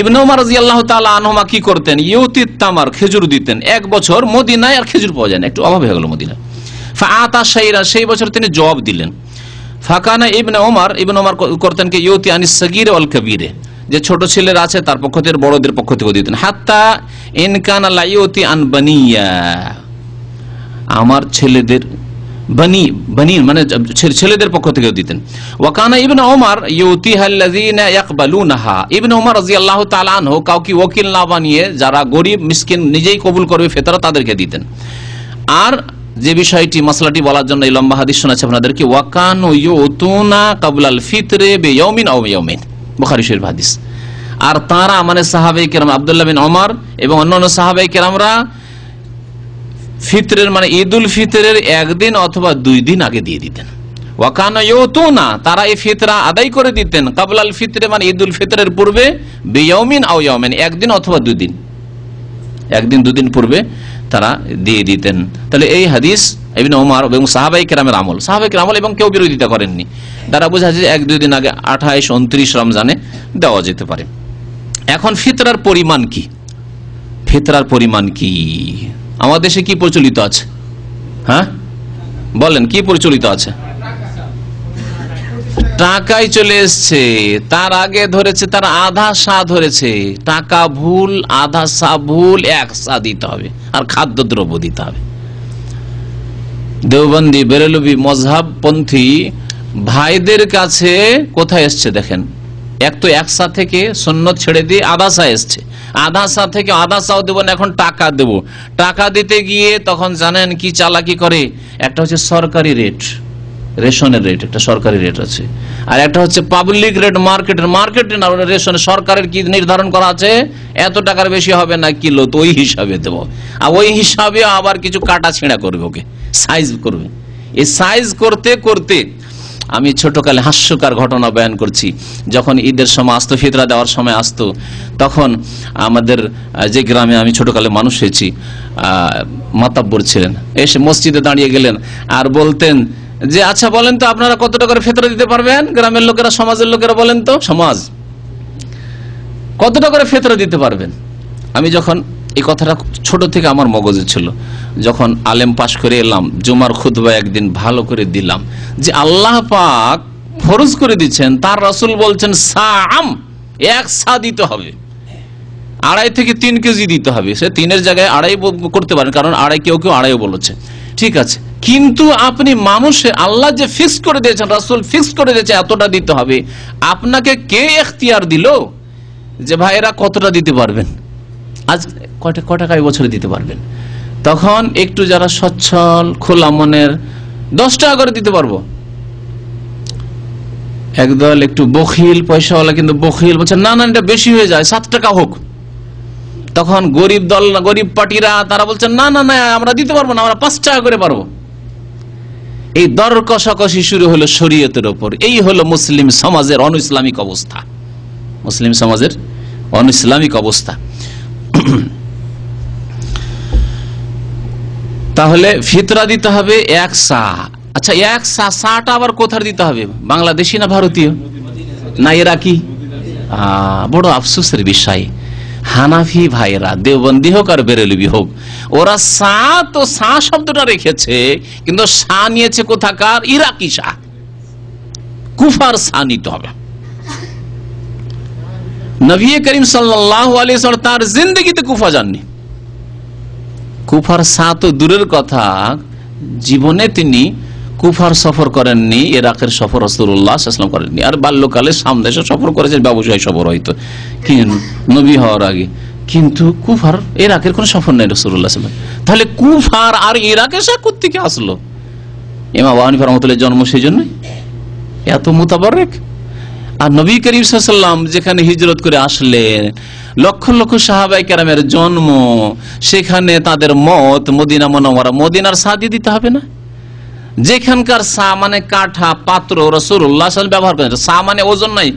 ইবনে ওমর রাদিয়াল্লাহু তাআলা আনহুমা কি করতেন? ইউতিত তামার, খেজুর দিতেন। 1 বছর মদিনায় আর খেজুর পাওয়া যায় না, একটু অভাব হয়ে গেল মদিনায়। ফাআতা শাইরা, সেই বছর তিনি জব দিলেন। ফাকানা ইবনে ওমর করতেন কি ইউতি আনিস সাগীর ওয়াল কবীরে, যে ছোট ছেলেরা আছে তার পক্ষ থেকে, বড়দের পক্ষ থেকে দিতেন। হাত্তা ইন কানা লা ইউতি আন বানিয়া, আমার ছেলেদের, বানি মানে ছেলেদের পক্ষ থেকে দিতেন। ওয়াকানা ইবনে ওমর ইউতিহাল্লাযিনা ইয়াকবালুনাহা, ইবনে ওমর রাদিয়াল্লাহু তাআলা আনহু কাউকে ওকিল না বানিয়ে যারা গরীব মিসকিন নিজেই কবুল করবে ফিতরা, তাদেরকে দিতেন। আর যে বিষয়টি মাসলাটি বলার জন্য এই লম্বা হাদিস শোনাচ্ছি আপনাদেরকে, ওয়াকানু ইউতুনা ক্বাবলাল ফিতরে বিয়াউমিন আও ইয়াউমিন, বুখারী শরীফ হাদিস। আর তারা মানে সাহাবায়ে কেরাম আব্দুল্লাহ বিন ওমর এবং অন্যান্য সাহাবায়ে কেরামরা ফিতরের মানে ঈদুল ফিতরের 1 দিন অথবা 2 দিন আগে দিয়ে দিতেন। ওয়াকানা ইউতুনা, তারা এই ফিতরা আদায় করে দিতেন ক্বাবলাল ফিতরে মানে ঈদুল ফিতরের পূর্বে, বিয়াউমিন আও ইয়াউমিন, 1 দিন অথবা 2 দিন, 1 দিন 2 দিন পূর্বে তারা দিয়ে দিতেন। তাহলে এই হাদিস ইবনে ওমর এবং সাহাবায়ে কেরামের আমল, এবং কেউ বিরোধিতা করেননি, দ্বারা বোঝা যায় 1-2 দিন আগে 28-29 রমজানে দেওয়া যেতে পারে। এখন ফিতরার পরিমাণ কি? ফিতরার পরিমাণ কি আমাদের দেশে কি প্রচলিত আছে? হ্যাঁ বলেন, কি প্রচলিত আছে? টাকায় চলে এসছে। তার আগে ধরেছে, তার আধা সা ধরেছে। টাকা ভুল, আধা সা ভুল, 1 সা দিতে হবে, আর খাদ্যদ্রব্য দিতে হবে। দেওবন্দি বেরেলভি মজহাবপন্থী ভাইদের কাছে কোথায় এসছে দেখেন, এক তো 1 সা থেকে সুন্নত ছেড়ে দিয়ে আধা সা এসছে, আধা সা থেকে আধা সাও দেবো না, এখন টাকা দেব। টাকা দিতে গিয়ে তখন জানেন কি চালাকি করে, একটা হচ্ছে সরকারি রেট, রেশনের রেট, একটা সরকারি রেট আছে, আর একটা হচ্ছে পাবলিক রেট, মার্কেটের রেশনে সরকারের কি নির্ধারণ করা আছে, এত টাকার বেশি হবে না কিলো, তো ওই হিসাবে দেবো। আর ওই হিসাবে আবার কিছু কাটা ছিঁড়া করবে, ওকে সাইজ করবে। এই সাইজ করতে করতে আমি ছোটকালে হাস্যকর ঘটনা বয়ান করছি। যখন ঈদের সময় আসতো, ফিতরা দেওয়ার সময় আসতো, তখন আমাদের যে গ্রামে আমি ছোটকালে মানুষ হয়েছি, মাতাব্বর ছিলেন, এসে মসজিদে দাঁড়িয়ে গেলেন আর বলতেন যে আচ্ছা বলেন তো আপনারা কত টাকার ফিতরা দিতে পারবেন? গ্রামের লোকেরা, সমাজের লোকেরা বলেন তো, সমাজ কত টাকার ফিতরা দিতে পারবেন? আমি যখন এই কথাটা ছোট থেকে আমার মগজে ছিল, যখন আলেম পাশ করে এলাম, জুমার খুতবা একদিন ভালো করে দিলাম যে আল্লাহ পাক ফরজ করে দিচ্ছেন, তার রাসূল বলছেন সাম, 1 সা দিতে হবে। 2.5 থেকে 3 কেজি দিতে হবে। সে 3-এর জায়গায় 2.5 করতে পারেন, কারণ 2.5 কেউ 2.5 বলেছে, ঠিক আছে। কিন্তু আপনি মানুষে আল্লাহ যে ফিক্স করে দিয়েছেন, রাসূল ফিক্স করে দিয়েছে এতটা দিতে হবে, আপনাকে কে এখতিয়ার দিল যে ভাইরা কতটা দিতে পারবেন, আজ কয় টাকা এই বছরে দিতে পারবেন? তখন একটু যারা সচ্ছল খোলা মনের 10 টাকা করে দিতে পারবো। একদল একটু বখিল পয়সাওয়ালা, কিন্তু বখিল বলছে না এটা বেশি হয়ে যায়, 7 টাকা হোক। তখন গরিব দল, গরিব পার্টিরা তারা বলছেন না আমরা দিতে পারবো না, আমরা 5 টাকা করে পারবো। এই দর কষাকষি শুরু হলো শরীয়তের ওপর। এই হলো মুসলিম সমাজের অনইসলামিক অবস্থা, মুসলিম সমাজের অনইসলামিক অবস্থা। তাহলে ফিতরা দিতে হবে 1 সা। আচ্ছা 1 সাটা আবার কোথার দিতে হবে? বাংলাদেশি না ভারতীয় না ইরাকি? বড় আফসোসের বিষয়, হানাফি ভাইরা দেওবন্দি হোক আর বেরেলভি হোক, ওরা সা তো সা শব্দটা রেখেছে, কিন্তু সা নিয়েছে কোথাকার? ইরাকি সা, কুফার সা নিতে হবে। নবী করিম সাল্লাল্লাহু আলাইহি ওয়াসাল্লাম তার জিন্দেগিতে কুফা যাননি। কুফার সা তো দূরের কথা, জীবনে তিনি কুফার সফর করেননি, ইরাকের সফর রাসূলুল্লাহ সাল্লাল্লাহু আলাইহি ওয়াসাল্লাম করেননি। আর বাল্যকালে শাম দেশে সফর করেছেন, ব্যবসায়ী সফর হয়তো, কিন্তু নবী হওয়ার আগে। কিন্তু কুফার ইরাকের কোন সফর নেই রাসূলুল্লাহ সাল্লাল্লাহু আলাইহি ওয়াসাল্লাম। তাহলে কুফার আর ইরাকের সা কোত্থেকে আসলো? ইমাম আবু হানিফা রাহমাতুল্লাহ জন্ম সেই জন্যই এত মুতাবাররিক। আর নবী করিম সাল্লাল্লাহু আলাইহি ওয়াসাল্লাম যেখানে হিজরত করে আসলেন, লক্ষ লক্ষ সাহাবায়ে কেরামের জন্ম, সেখানে তাদের মত মদিনা মুনাওয়ারা, মদিনার সা দিয়ে দিতে হবে না? যেখানকার সা মানে কাঠা পাত্র রাসূলুল্লাহ সাল্লাল্লাহু আলাইহি ওয়াসাল্লাম ব্যবহার করেন। সা মানে ওজন নাই।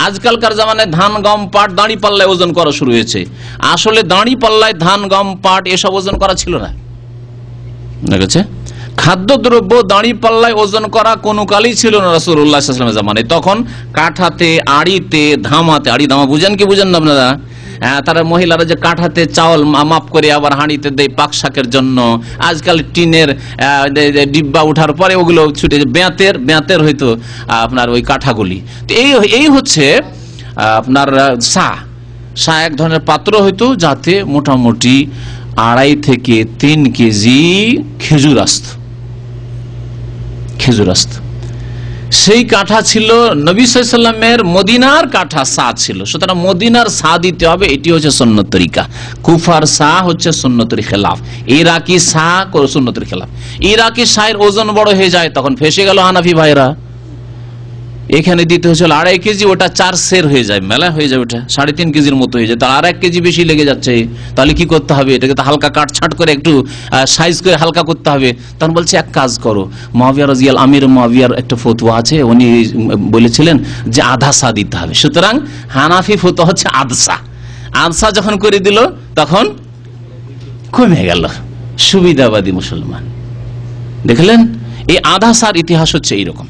আজকালকার জামানায় ধান গম পাট দাঁড়ি পাল্লায় ওজন করা শুরু হয়েছে। আসলে দাঁড়ি পাল্লায় ধান গম পাট এসব ওজন করা ছিল না, দেখেছে? খাদ্যদ্রব্য দাঁড়ি পাল্লায় ওজন করা কোনো কালই ছিল না রাসূলুল্লাহ সাল্লাল্লাহু আলাইহি ওয়াসাল্লামের জামানায়। তখন কাঠাতে, আড়িতে, ধামাতে, আড়ি ধামা বুঝেন কি বুঝেন না আপনারা? তারা মহিলারা যে কাঠাতে চাউল মাপ করে আবার হাঁড়িতে দেয় পাক শাকের জন্য। আজকাল টিনের ডিব্বা উঠার পরে ওগুলো ছুটে বেঁতের হয়তো আপনার ওই কাঠাগুলি। তো এই হচ্ছে আপনার সা এক ধরনের পাত্র হয়তো, যাতে মোটামুটি 2.5 থেকে 3 কেজি খেজুর আসত। সেই কাঠা ছিল নবী সাল্লাল্লাহু আলাইহি ওয়াসাল্লামের মদিনার কাঠা সা ছিল। সুতরাং মদিনার সা দিতে হবে, এটি হচ্ছে সুন্নত তরিকা। কুফার সা হচ্ছে সুন্নতের খেলাফ, ইরাকি সা সুন্নতের খেলাফ। ইরাকি সায়ের ওজন বড় হয়ে যায়, তখন ফেসে গেল হানাফি ভাইরা। এখানে দিতে হয়েছিল 2.5 কেজি, ওটা 4 সের হয়ে যায়, মেলা হয়ে যায়, ওটা 3.5 কেজির মতো হয়ে যায়। তার আর 1 কেজি বেশি লেগে যাচ্ছে। তাহলে কি করতে হবে? এটাকে তো হালকা কাটছাট করে একটু সাইজ করে হালকা করতে হবে। তখন বলছে এক কাজ করো, মুআবিয়া রাদিয়াল্লাহু আমির মুআবিয়ার একটা ফতোয়া আছে, উনি বলেছিলেন যে আধা সা দিতে হবে। সুতরাং হানাফি ফতোয়া হচ্ছে আধসা যখন করে দিল তখন কমে গেল সুবিধাবাদী মুসলমান। দেখলেন, এই আধা সার ইতিহাস হচ্ছে এইরকম।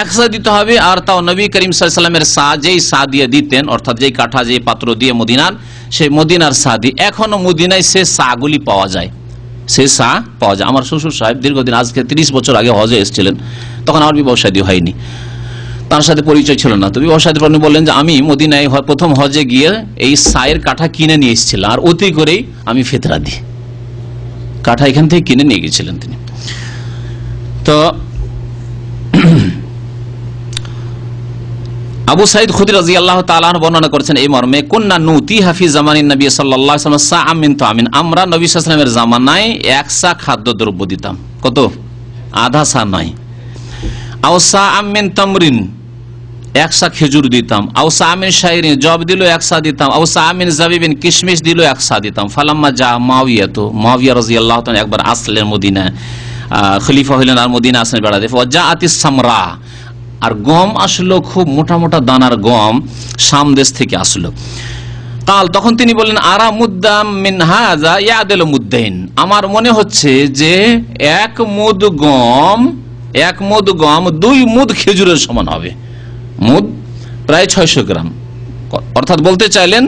1 সা দিতে হবে, আর তাও নবী করিম সাল্লাল্লাহু আলাইহি ওয়াসাল্লামের সা, যেই সা দিয়ে দিতেন, অর্থাৎ যেই কাঠা যে পাত্র দিয়ে মদিনার, সেই মদিনার সা দিয়ে এখনো মদিনায় সে সাগুলি পাওয়া যায়, সে সা পাওয়া যায়। আমার শ্বশুর সাহেব দীর্ঘদিন, আজকে 30 বছর আগে হজে এসেছিলেন, তখন আমার বিবাহ শাদী হয়নি, তার সাথে পরিচয় ছিল না। তো বিবাহ শাদী পর বললেন যে আমি মদিনায় প্রথম হজে গিয়ে এই সায়ের কাঠা কিনে নিয়ে এসেছিলাম, আর অতি করেই আমি ফিতরা দিই। কাঠা এখান থেকে কিনে নিয়ে গেছিলেন তিনি। তো আবু সাঈদ খুদরি রাদিয়াল্লাহু তাআলা আনহু বর্ণনা করেছেন এই মর্মে, কুন্না নুতি হাফি জামানিন নবী সাল্লাল্লাহু আলাইহি ওয়াসাল্লাম সাআম মিন তামিন, আমরা নবী সাল্লাল্লাহু আলাইহি ওয়াসাল্লামের জামানায় 1 সা খাদ্যদ্রব্য দিতাম। কত? আধা সা নয়। আও সাআম মিন তামরিন, 1 সা খেজুর দিতাম। আও সাআম মিন শাইরিন, জব দিল 1 সা দিতাম। আও সাআম মিন জাবিবিন, কিশমিশ দিল 1 সা দিতাম। ফালাম্মা জা মুআবিয়া, তো মুআবিয়া রাদিয়াল্লাহু তাআলা একবার আসলেন মদিনা, খলিফা হলেন, আর মদিনা আসলেন বেড়াতে। ওয়াজাআতিস সামরা, আর গম আসলো, খুব মোটা মোটা দানার গম শাম দেশ থেকে আসলো। কাল, তখন তিনি বললেন, আরা মুদ্দাম মিন হাযা ইয়াদিলু মুদ্দাইন, আমার মনে হচ্ছে যে 1 মুদ গম 2 মুদ খেজুরের সমান হবে। মুদ প্রায় 600 গ্রাম, অর্থাৎ বলতে চাইলেন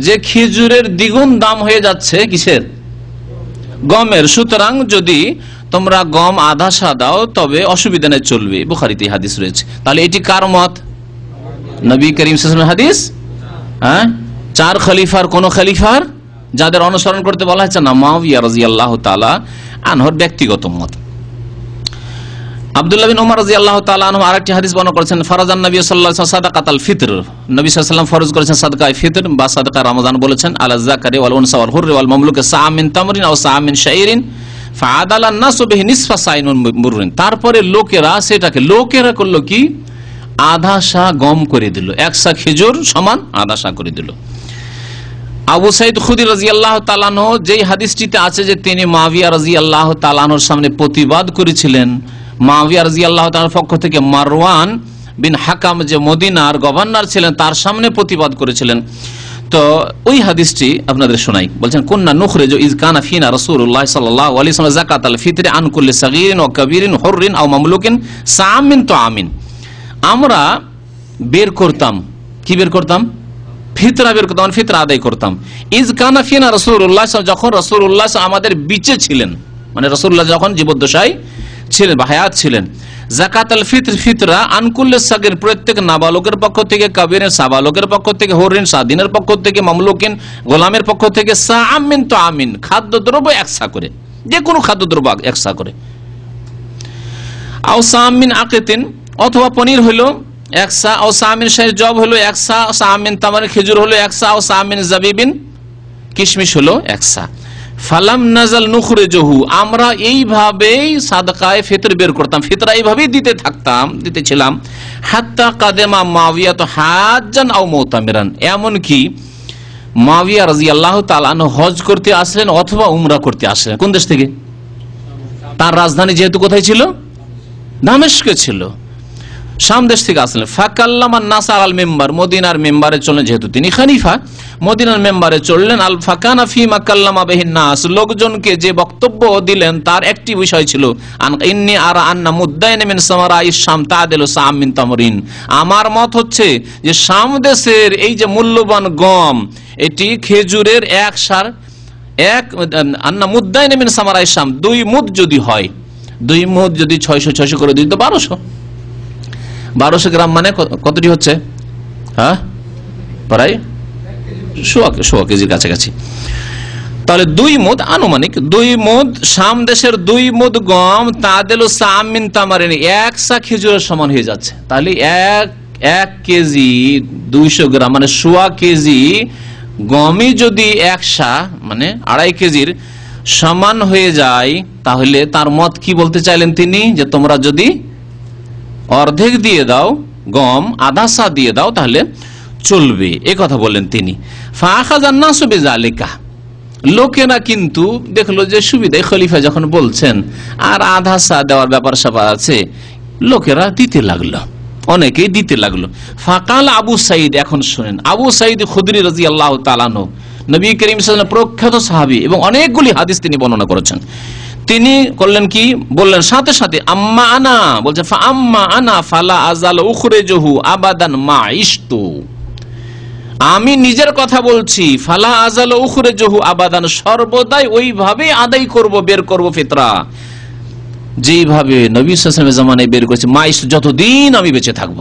যে খেজুরের দ্বিগুণ দাম হয়ে যাচ্ছে কিসের? গমের। সুতরাং যদি তোমরা গম আধা সা দাও তবে অসুবিধা নেই, চলবে। বুখারীতে হাদিস রয়েছে। তাহলে এটি কার মত? নবী করিম সাল্লাল্লাহু আলাইহি ওয়াসাল্লামের হাদিস? হ্যাঁ, চার খলিফার কোন খলিফার যাদের অনুসরণ করতে বলা হচ্ছে না, মুআবিয়া রাদিয়াল্লাহু তাআলা আনহুর ব্যক্তিগত মত। আব্দুল্লাহ বিন উমর রাদিয়াল্লাহু তাআলা আনহু আরেকটি হাদিস বর্ণনা করেছেন, ফরাজান নবী সাল্লাল্লাহু আলাইহি ওয়াসাল্লাম সাদাকাতুল ফিতর, নবী সাল্লাল্লাহু আলাইহি ওয়াসাল্লাম ফরজ করেছেন সাদকায়ে ফিতর বা সাদকা রমজান বলেছেন, আলা যাকারি ওয়াল উনসা ওয়াল হুররি ওয়াল মামলুক সাআ মিন তামরিন আও সাআ মিন শাইরিন ফাআদালা নাসু বিহি নিসফা সাইন মুররিন। তারপরে লোকেরা করলো কি, আধা সা গম করে দিল, এক সা খেজুর সমান আধা সা করে দিল। আবু সাইদ খুদরি রাদিয়াল্লাহু তাআলা আনহু যেই হাদিসটিতে আছে যে তিনি মুআবিয়া রাদিয়াল্লাহু তাআলা আনহুর সামনে প্রতিবাদ করেছিলেন, মুআবিয়া রাদিয়াল্লাহু তাআলার পক্ষ থেকে মারওয়ান বিন হাকাম যে মদিনার গভর্নর ছিলেন তার সামনে প্রতিবাদ করেছিলেন। তো ওই হাদিসটি আপনাদের শোনাই। বলছেন, কুন্না নুখরিজু ইজ কানা ফিনা রাসূলুল্লাহ সাল্লাল্লাহু আলাইহি ওয়াসাল্লাম যাকাতাল ফিতরি আন কুল্লি সাগীরিন ওয়া কাবীরিন হুররিন আও মামলুকিন সাআম মিন তুআমিন। আমরা বের করতাম, কি বের করতাম? ফিতরা বের করতাম, ফিতরা আদায় করতাম। ইজ কানা ফিনা রাসূলুল্লাহ, যখন রাসূলুল্লাহ আমাদের বিচে ছিলেন, মানে রাসূলুল্লাহ যখন জীবদ্দশায় ছিলেন বা হায়াত ছিলেন। যাকাতুল ফিতর, ফিতরা আনকুল্লে সাগির, প্রত্যেক নাবালকের পক্ষ থেকে, কাবিরের সাবালকের পক্ষ থেকে, হুরিন স্বাধীনের পক্ষ থেকে, মামলুকিন গোলামের পক্ষ থেকে, সাআম মিন তুআমিন, খাদ্যদ্রব্য একসা করে, যে কোনো খাদ্যদ্রব্য একসা করে। আও সাআম মিন আকিতিন, অথবা পনির হইলো একসা, আও সাআম মিন শাইর, জব হলো একসা, সাআম মিন তামার, খেজুর হলো একসা, আও সাআম মিন জাবিবিন, কিশমিশ হলো একসা। ফালাম নাজাল নুখরিজুহু, আমরা এইভাবেই সাদকায়ে ফিতর বের করতাম, ফিতরা এইভাবেই দিতেছিলাম। হাত্তা কাদেমা মুআবিয়া হাজ্জান আও মুতামিরান, এমন কি মুআবিয়া রাদিয়াল্লাহু তাআলা আনহু হজ করতে আসলেন অথবা উমরা করতে আসলেন। কোন দেশ থেকে? তার রাজধানী যেহেতু কোথায় ছিল? দামেস্কে ছিল, শাম দেশ থেকে আসলেন। ফাকাল্লামান নাস আল মিম্বার, মদিনার মিম্বারে চললেন, যেহেতু তিনি খলিফা মদিনার মিম্বারে চললেন। আল ফাকানা ফিমা কাল্লামা বিহিন নাস, লোকজনকে যে বক্তব্য দিলেন তার একটি বিষয় ছিল, ইন্নী আরা আন্না মুদ্দাইন মিন সামারাইশ শাম তাদিলু সাআম মিন তামরিন, আমার মত হচ্ছে যে শাম দেশের এই যে মূল্যবান গম, এটি খেজুরের এক সার, এক আন্না মুদ্দাইন মিন সামারাইশ শাম, 2 মুদ যদি হয়, 2 মুদ যদি 600 করে দিই তো 1200 গ্রাম, মানে কতটি হচ্ছে? হ্যাঁ, প্রায় 100 কেজির কাছাকাছি। তাহলে 2 মুদ, আনুমানিক 2 মুদ, শাম দেশের 2 মুদ গম, তাদেরও সাআম মিন তামারিন, এক সা খেজুরের সমান হয়ে যাচ্ছে। তাহলে এক কেজি 200 গ্রাম, মানে 100 কেজি গমই যদি এক সা, মানে 2.5 কেজির সমান হয়ে যায়, তাহলে তার মত কি বলতে চাইলেন তিনি, যে তোমরা যদি অর্ধেক দিয়ে দাও গম, আধা সা দিয়ে দাও তাহলে চলবে, এ কথা বললেন তিনি। ফাআখাযান নাসু বিযালিকা, লোকেরা কিন্তু দেখলো যে সুবিধায় খলিফা যখন বলছেন আর আধা সা দেওয়ার ব্যাপার স্যাপার আছে, লোকেরা দিতে লাগলো, অনেকেই দিতে লাগলো। ফাকাল আবু সাইদ, এখন শুনেন, আবু সাইদ খুদরি রাদিয়াল্লাহু তাআলা আনহু, নবী করিম সাল্লাল্লাহু আলাইহি ওয়াসাল্লাম প্রখ্যাত সাহাবী এবং অনেকগুলি হাদিস তিনি বর্ণনা করেছেন। তিনি করলেন কি, বললেন সাথে সাথে, আম্মা আনা, বলছে ফা আম্মা আনা ফালা আযাল উখরিজুহু আবাদান মা ইশতু, আমি নিজের কথা বলছি, ফালা আযাল উখরিজুহু আবাদান, সর্বদাই ওইভাবে আদায় করব, বের করব ফিতরা, যেইভাবে নবী সাল্লাল্লাহু আলাইহি ওয়াসাল্লামের জামানায় বের করেছে। মা ইশতু, যতদিন আমি বেঁচে থাকব,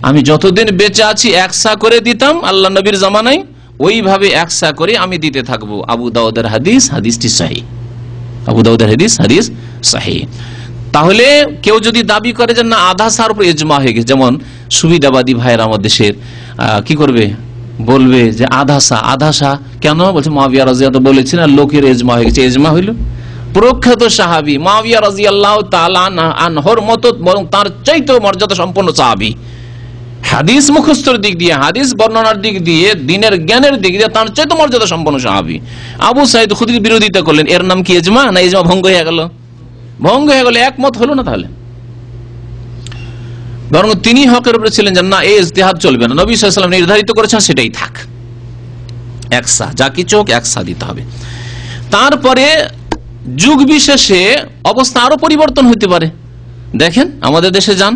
আমি যতদিন বেঁচে আছি একসা করে দিতাম আল্লাহ নবীর জামানায়, ওইভাবে একসা করে আমি দিতে থাকবো। আবু দাউদের হাদিস, হাদিসটি সহিহ, আবু দাউদের হাদিস, হাদিস সহিহ। তাহলে কেউ যদি দাবি করে যে না আধা সার উপর ইজমা হয়ে গেছে, যেমন সুবিধাবাদী ভাইয়েরা আমার দেশের কি করবে, বলবে যে আধা সা কেন, বলছে মুআবিয়া রাদিয়াল্লাহু তাআলা বলেছেন আর লোকের ইজমা হয়ে গেছে। ইজমা হইল প্রখ্যাত সাহাবী মুআবিয়া রাদিয়াল্লাহু তাআলা আনহুর মত, বরং তার চাইতেও মর্যাদা সম্পন্ন সাহাবী, হাদিস মুখস্থর দিক দিয়ে, হাদিস বর্ণনার দিক দিয়ে, দিনের জ্ঞানের দিক দিয়ে তার চাইতে মর্যাদা সম্পন্ন সাহাবী। আবু সাইদ খুদরি বিরোধিতা করলেন, এর নাম কি ইজমা? না ইজমা ভঙ্গ হয়ে গেল, একমত হলো না। তাহলে বরং তিনি হকের উপরে ছিলেন যে না, এই ইজতিহাদ চলবে না, নবী সাল্লাল্লাহু আলাইহি ওয়াসাল্লাম নির্ধারিত করেছেন সেটাই থাক, একসা, যা কিছু হোক একসা দিতে হবে। তারপরে যুগ বিশেষে অবস্থা আরো পরিবর্তন হতে পারে। দেখেন আমাদের দেশে যান,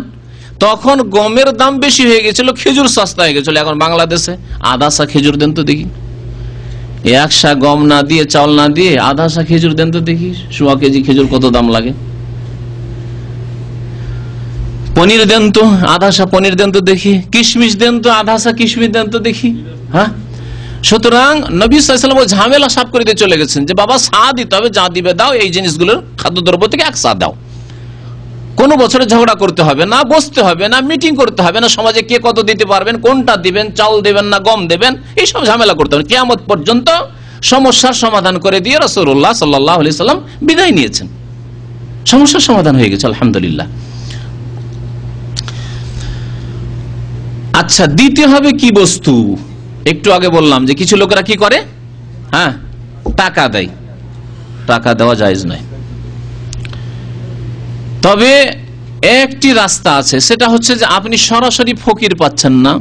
তখন গমের দাম বেশি হয়ে গেছিল, খেজুর সস্তা হয়ে গেছিল। এখন বাংলাদেশে আধা সা খেজুর দেন তো দেখি, 1 সা গম না দিয়ে, চাউল না দিয়ে আধা সা খেজুর দেন তো দেখি, 100 কেজি খেজুর কত দাম লাগে। পনির দেন তো, আধাসা পনির দেন তো দেখি, কিশমিশ দেন তো, আধাসা কিশমিশ দেন তো দেখি। হ্যাঁ, সুতরাং নবী সাল্লাল্লাহু আলাইহি ওয়াসাল্লাম ঝামেলা সাফ করে দিয়ে চলে গেছেন যে বাবা সা দিতে হবে, যা দিবে দাও, এই জিনিসগুলোর খাদ্যদ্রব্য থেকে এক সা দাও। কোন বছরে ঝগড়া করতে হবে না, বসতে হবে না, মিটিং করতে হবে না, সমাজে কে কত দিতে পারবেন, কোনটা দিবেন, চাল দেবেন না গম দেবেন, এইসব ঝামেলা করতে হবে। কিয়ামত পর্যন্ত সমস্যার সমাধান করে দিয়ে রাসূলুল্লাহ সাল্লাল্লাহু আলাইহি ওয়াসাল্লাম বিদায় নিয়েছেন। সমস্যার সমাধান হয়ে গেছে, আলহামদুলিল্লাহ। আচ্ছা, দিতে হবে কি বস্তু? একটু আগে বললাম যে কিছু লোকেরা কি করে, হ্যাঁ, টাকা দেয়। টাকা দেওয়া জায়েজ নয়। তবে একটি রাস্তা আছে, সেটা হচ্ছে যে আপনি সরাসরি ফকির পাচ্ছেন না,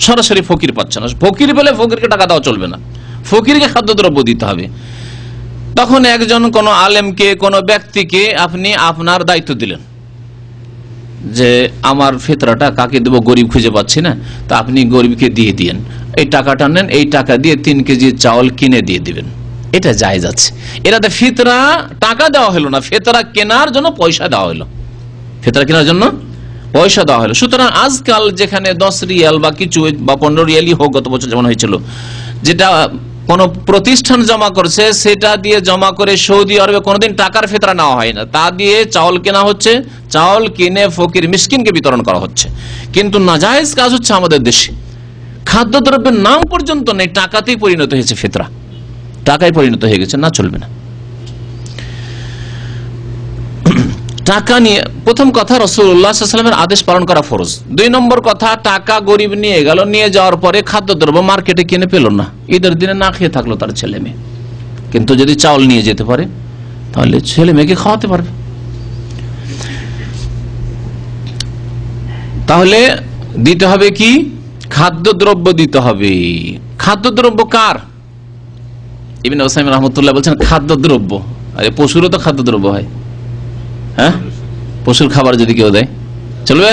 সরাসরি ফকির পাচ্ছেন না, ফকির পেলে ফকিরকে টাকা দেওয়া চলবে না, ফকিরকে খাদ্যদ্রব্য দিতে হবে। তখন একজন কোন আলেমকে, কোন ব্যক্তিকে আপনি আপনার দায়িত্ব দিলেন যে আমার ফিতরাটা কাকে দেবো, গরিব খুঁজে পাচ্ছি না, তা আপনি গরিবকে দিয়ে দিয়েন, এই টাকাটা নেন, এই টাকা দিয়ে 3 কেজি চাউল কিনে দিয়ে দিবেন, এটা জায়েজ আছে। এটাতে ফিতরা টাকা দেওয়া হলো না, ফিতরা কেনার জন্য পয়সা দেওয়া হলো, ফিতরা কেনার জন্য পয়সা দেওয়া হলো। সুতরাং আজকাল যেখানে 10 রিয়াল বা কিছু বা 15 রিয়ালই হোক, গত বছর যেমন হয়েছিল, যেটা কোন প্রতিষ্ঠান জমা করছে, সেটা দিয়ে জমা করে সৌদি আরবে কোনোদিন টাকার ফিতরা নেওয়া হয় না, তা দিয়ে চাউল কেনা হচ্ছে, চাউল কিনে ফকির মিসকিনকে বিতরণ করা হচ্ছে। কিন্তু নাজায়েজ কাজ হচ্ছে আমাদের দেশে, খাদ্যদ্রব্যের নাম পর্যন্ত নেই, টাকাতেই পরিণত হয়েছে ফিতরা, টাকায় পরিণত হয়ে গেছে, না, চলবে না। টাকা নিয়ে প্রথম কথা, রাসূলুল্লাহ সাল্লাল্লাহু আলাইহি ওয়াসাল্লামের আদেশ পালন করা ফরজ। 2 নম্বর কথা, টাকা গরিব নিয়ে গেল, নিয়ে যাওয়ার পরে খাদ্যদ্রব্য মার্কেটে কিনে পেল না, ঈদের দিনে না খেয়ে থাকলো তার ছেলে মেয়ে। কিন্তু যদি চাউল নিয়ে যেতে পারে তাহলে ছেলে মেয়েকে খাওয়াতে পারবে। তাহলে দিতে হবে কি, খাদ্যদ্রব্য দিতে হবে। খাদ্যদ্রব্য কার? ইবনে উসাইমিন রাহমাতুল্লাহ বলছেন খাদ্যদ্রব্য, আরে পশুরও তো খাদ্যদ্রব্য হয়। হ্যাঁ, পশুর খাবার যদি কেউ দেয় চলবে?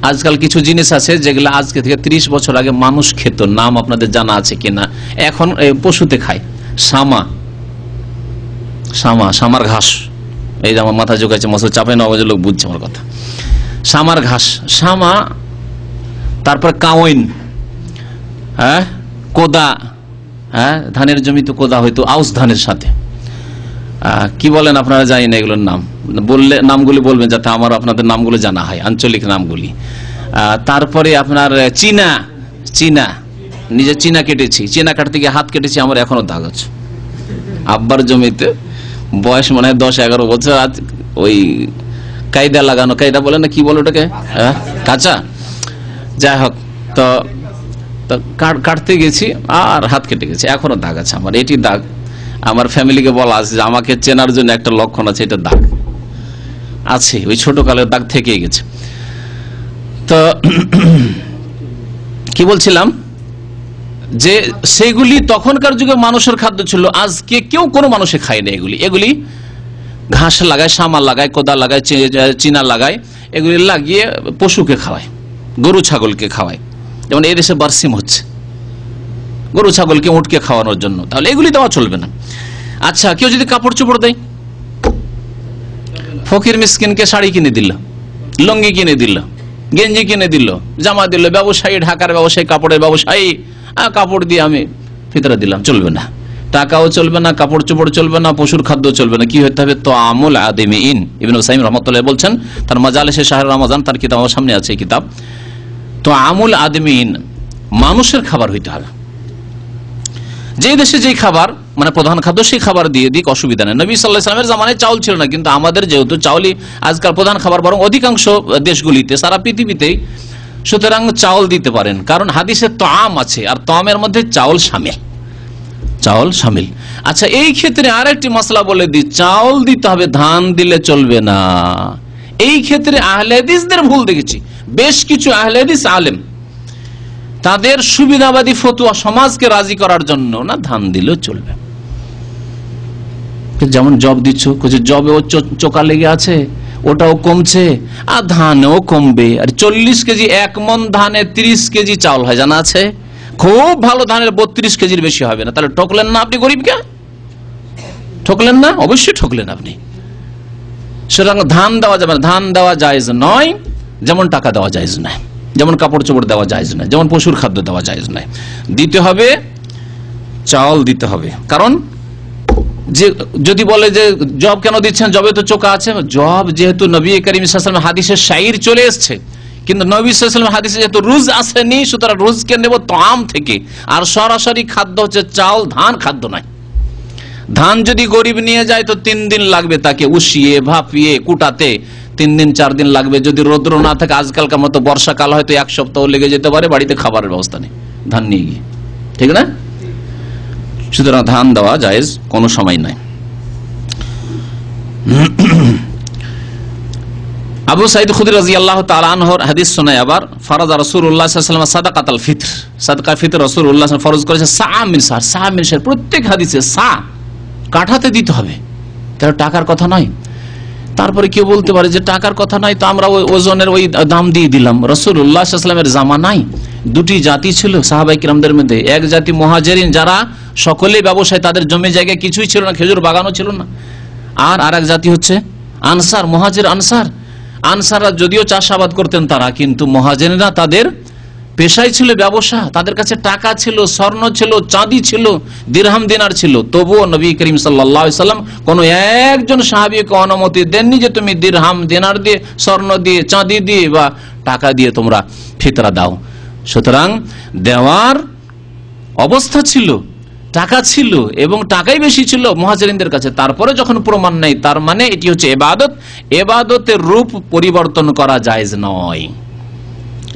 আজকাল কিছু জিনিস আছে যেগুলো আজকে থেকে 30 বছর আগে মানুষ খেত, নাম আপনাদের জানা আছে কিনা, এখন পশুতে খায়। সামার ঘাস, এই যে আমার মাথা ঝুঁকাচ্ছে, মশলা চাপে নবাজের লোক বুঝছে আমার কথা। সামার ঘাস, সামা, তারপর কাওয়াইন, হ্যাঁ, কোদা, হ্যাঁ, ধানের জমিতে কোদা হয়তো আউশ ধানের সাথে, কি বলেন আপনারা, জানি না এগুলোর নাম, বললে নামগুলি বলবেন যাতে আমার আপনাদের নামগুলো জানা হয়, আঞ্চলিক নামগুলি। তারপরে আপনার চীনা, নিজে চীনা কেটেছি, চীনা কাটতে গিয়ে হাত কেটেছি, আমার এখনো দাগ আছে। আব্বার জমিতে বয়স মনে হয় 10-11 বছর, ওই কায়দা লাগানো, কায়দা বলে না, কি বলে ওটাকে, কাঁচা, যাই হোক, তো কাটতে গেছি আর হাত কেটে গেছে, এখনো দাগ আছে আমার। এটি দাগ আমার ফ্যামিলিকে বলা আছে যে আমাকে চেনার জন্য একটা লক্ষণ আছে, এটা দাগ আছে, ওই ছোটকালের দাগ থেকেই গেছে। তো কি বলছিলাম, যে সেগুলি তখনকার যুগে মানুষের খাদ্য ছিল, আজকে কেউ কোনো মানুষে খায় না এগুলি ঘাস লাগায়, সামা লাগায়, কোদা লাগায়, চীনা লাগায়, এগুলি লাগিয়ে পশুকে খাওয়ায়, গরু ছাগলকে খাওয়ায়। যেমন এদেশে বারসিম হচ্ছে, গরু ছাগলকে উটকে খাওয়ানোর জন্য, তাহলে এগুলি দেওয়া চলবে না। আচ্ছা, কেউ যদি কাপড় চোপড় দেয়, ফকির মিসকিনকে শাড়ি কিনে দিল, লুঙ্গি কিনে দিল, গেঞ্জি কিনে দিল, জামা দিল, ব্যবসায়ী, ঢাকার ব্যবসায়ী, কাপড়ের ব্যবসায়ী, কাপড় দিয়ে আমি ফিতরা দিলাম, চলবে না। টাকাও চলবে না, কাপড় চোপড় চলবে না, পশুর খাদ্য চলবে না। কি হতে হবে, তাআমুল আদিমিন। ইবনে উসাইমিন রাহমাতুল্লাহ বলছেন, তার মাজালিসে শাহর রমাজান, তার কিতাব আমার সামনে আছে, এই কিতাব। তাআমুল আদিমিন, মানুষের খাবার হইতে হবে। যে দেশে যেই খাবার মানে প্রধান খাদ্য, সেই খাবার দিয়ে দিক, অসুবিধা নেই। নবী সাল্লাল্লাহু আলাইহি ওয়াসাল্লামের জামানায় চাউল ছিল না, কিন্তু আমাদের যেহেতু চাউলই আজকাল প্রধান খাবার, বরং অধিকাংশ দেশগুলিতে, সারা পৃথিবীতেই, সুতরাং চাউল দিতে পারেন। কারণ হাদিসে তাআম আছে, আর তাআমের মধ্যে চাউল শামিল। আচ্ছা, এই ক্ষেত্রে আরেকটি মাসলা বলে দিই, চাউল দিতে হবে, ধান দিলে চলবে না। এই ক্ষেত্রে আহলে হাদিসদের ভুল দেখেছি, বেশ কিছু আহলে হাদিস আলেম তাদের সুবিধাবাদী ফতোয়া সমাজকে রাজি করার জন্য, না, ধান দিলেও চলবে। যেমন জব দিচ্ছ, জবেও চোকা লেগে আছে, ওটাও কমছে, আর ধানেও কমবে। আর 40 কেজি 1 মণ ধানে 30 কেজি চাউল হয়, জানা আছে? খুব ভালো ধানের 32 কেজির বেশি হবে না। তাহলে ঠকলেন না আপনি গরিবকে? ঠকলেন না? অবশ্যই ঠকলেন আপনি। সুতরাং ধান দেওয়া যাবে না, ধান দেওয়া জায়েজ নয়। যেমন টাকা দেওয়া জায়েজ নয়, যেমন কাপড় চোপড় দেওয়া জায়েজ নয়, যেমন পশুর খাদ্য দেওয়া জায়েজ নয়। দিতে হবে চাল দিতে হবে। কারণ যে যদি বলে যে জব কেন দিচ্ছেন, জবে তো চোখা আছে, জব যেহেতু নবী করিম সাল্লাল্লাহু আলাইহি ওয়াসাল্লাম হাদিসে শাইর চলে এসছে, কিন্তু নবী সাল্লাল্লাহু আলাইহি ওয়াসাল্লাম হাদিসে যেহেতু রুজ আসেনি, সুতরাং রুজকে নেব তাম থেকে। আর সরাসরি খাদ্য হচ্ছে চাল, ধান খাদ্য নয়। ধান যদি গরিব নিয়ে যায় তো 3 দিন লাগবে তাকে উষিয়ে ভাপিয়ে কুটাতে, 3 দিন 4 দিন লাগবে। যদি রৌদ্র না থাকে, আজকালকার মতো বর্ষাকাল হয়তো 1 সপ্তাহ লেগে যেতে পারে, বাড়িতে খাবারের ব্যবস্থা নেই ধান নিয়ে গিয়ে, ঠিক না? সুতরাং ধান দেওয়া জায়েজ, কোনো সময় নাই। আবু সাঈদ খুদরী রাদিয়াল্লাহু তাআলা আনহুর হাদিস শোনায় আবার, ফারাজা রাসূলুল্লাহ সাল্লাল্লাহু আলাইহি ওয়াসাল্লাম সাদাকাতুল ফিতর, সাদকা ফিতর রাসূলুল্লাহ ফরজ করেছে সা মিন সার, সা মিন সার। প্রত্যেক হাদিসে সা কাঠাতে দিতে হবে, তার টাকার কথা নয়। তারপরে কেউ বলতে পারে যে টাকার কথা নাই, তো আমরা ওই ওজনের ওই দাম দিয়ে দিলাম। রাসূলুল্লাহ সাল্লাল্লাহু আলাইহি ওয়াসাল্লামের জামানায় দুটি জাতি ছিল সাহাবায়ে কিরামদের মধ্যে। এক জাতি মুহাজিরিন, যারা সকলেই ব্যবসায়ী, তাদের জমি জায়গা কিছুই ছিল না, খেজুর বাগানও ছিল না। আর আরেক জাতি হচ্ছে আনসার, মুহাজির আনসার। আনসাররা যদিও চাষাবাদ করতেন তারা, কিন্তু মুহাজিররা তাদের পেশাই ছিল ব্যবসা। তাদের কাছে টাকা ছিল, স্বর্ণ ছিল, চাঁদি ছিল, দিরহাম দিনার ছিল। তবুও নবী করিম সাল্লাল্লাহু আলাইহি ওয়াসাল্লাম কোন একজন সাহাবীকে অনুমতি দেননি যে তুমি দিরহাম দিনার দিয়ে, স্বর্ণ দিয়ে, চাঁদি দিয়ে বা টাকা দিয়ে তোমরা ফিতরা দাও। সুতরাং দেওয়ার অবস্থা ছিল, টাকা ছিল এবং টাকাই বেশি ছিল মুহাজিরিনদের কাছে। তারপরে যখন প্রমাণ নেই, তার মানে এটি হচ্ছে ইবাদত। ইবাদতের রূপ পরিবর্তন করা জায়েজ নয়,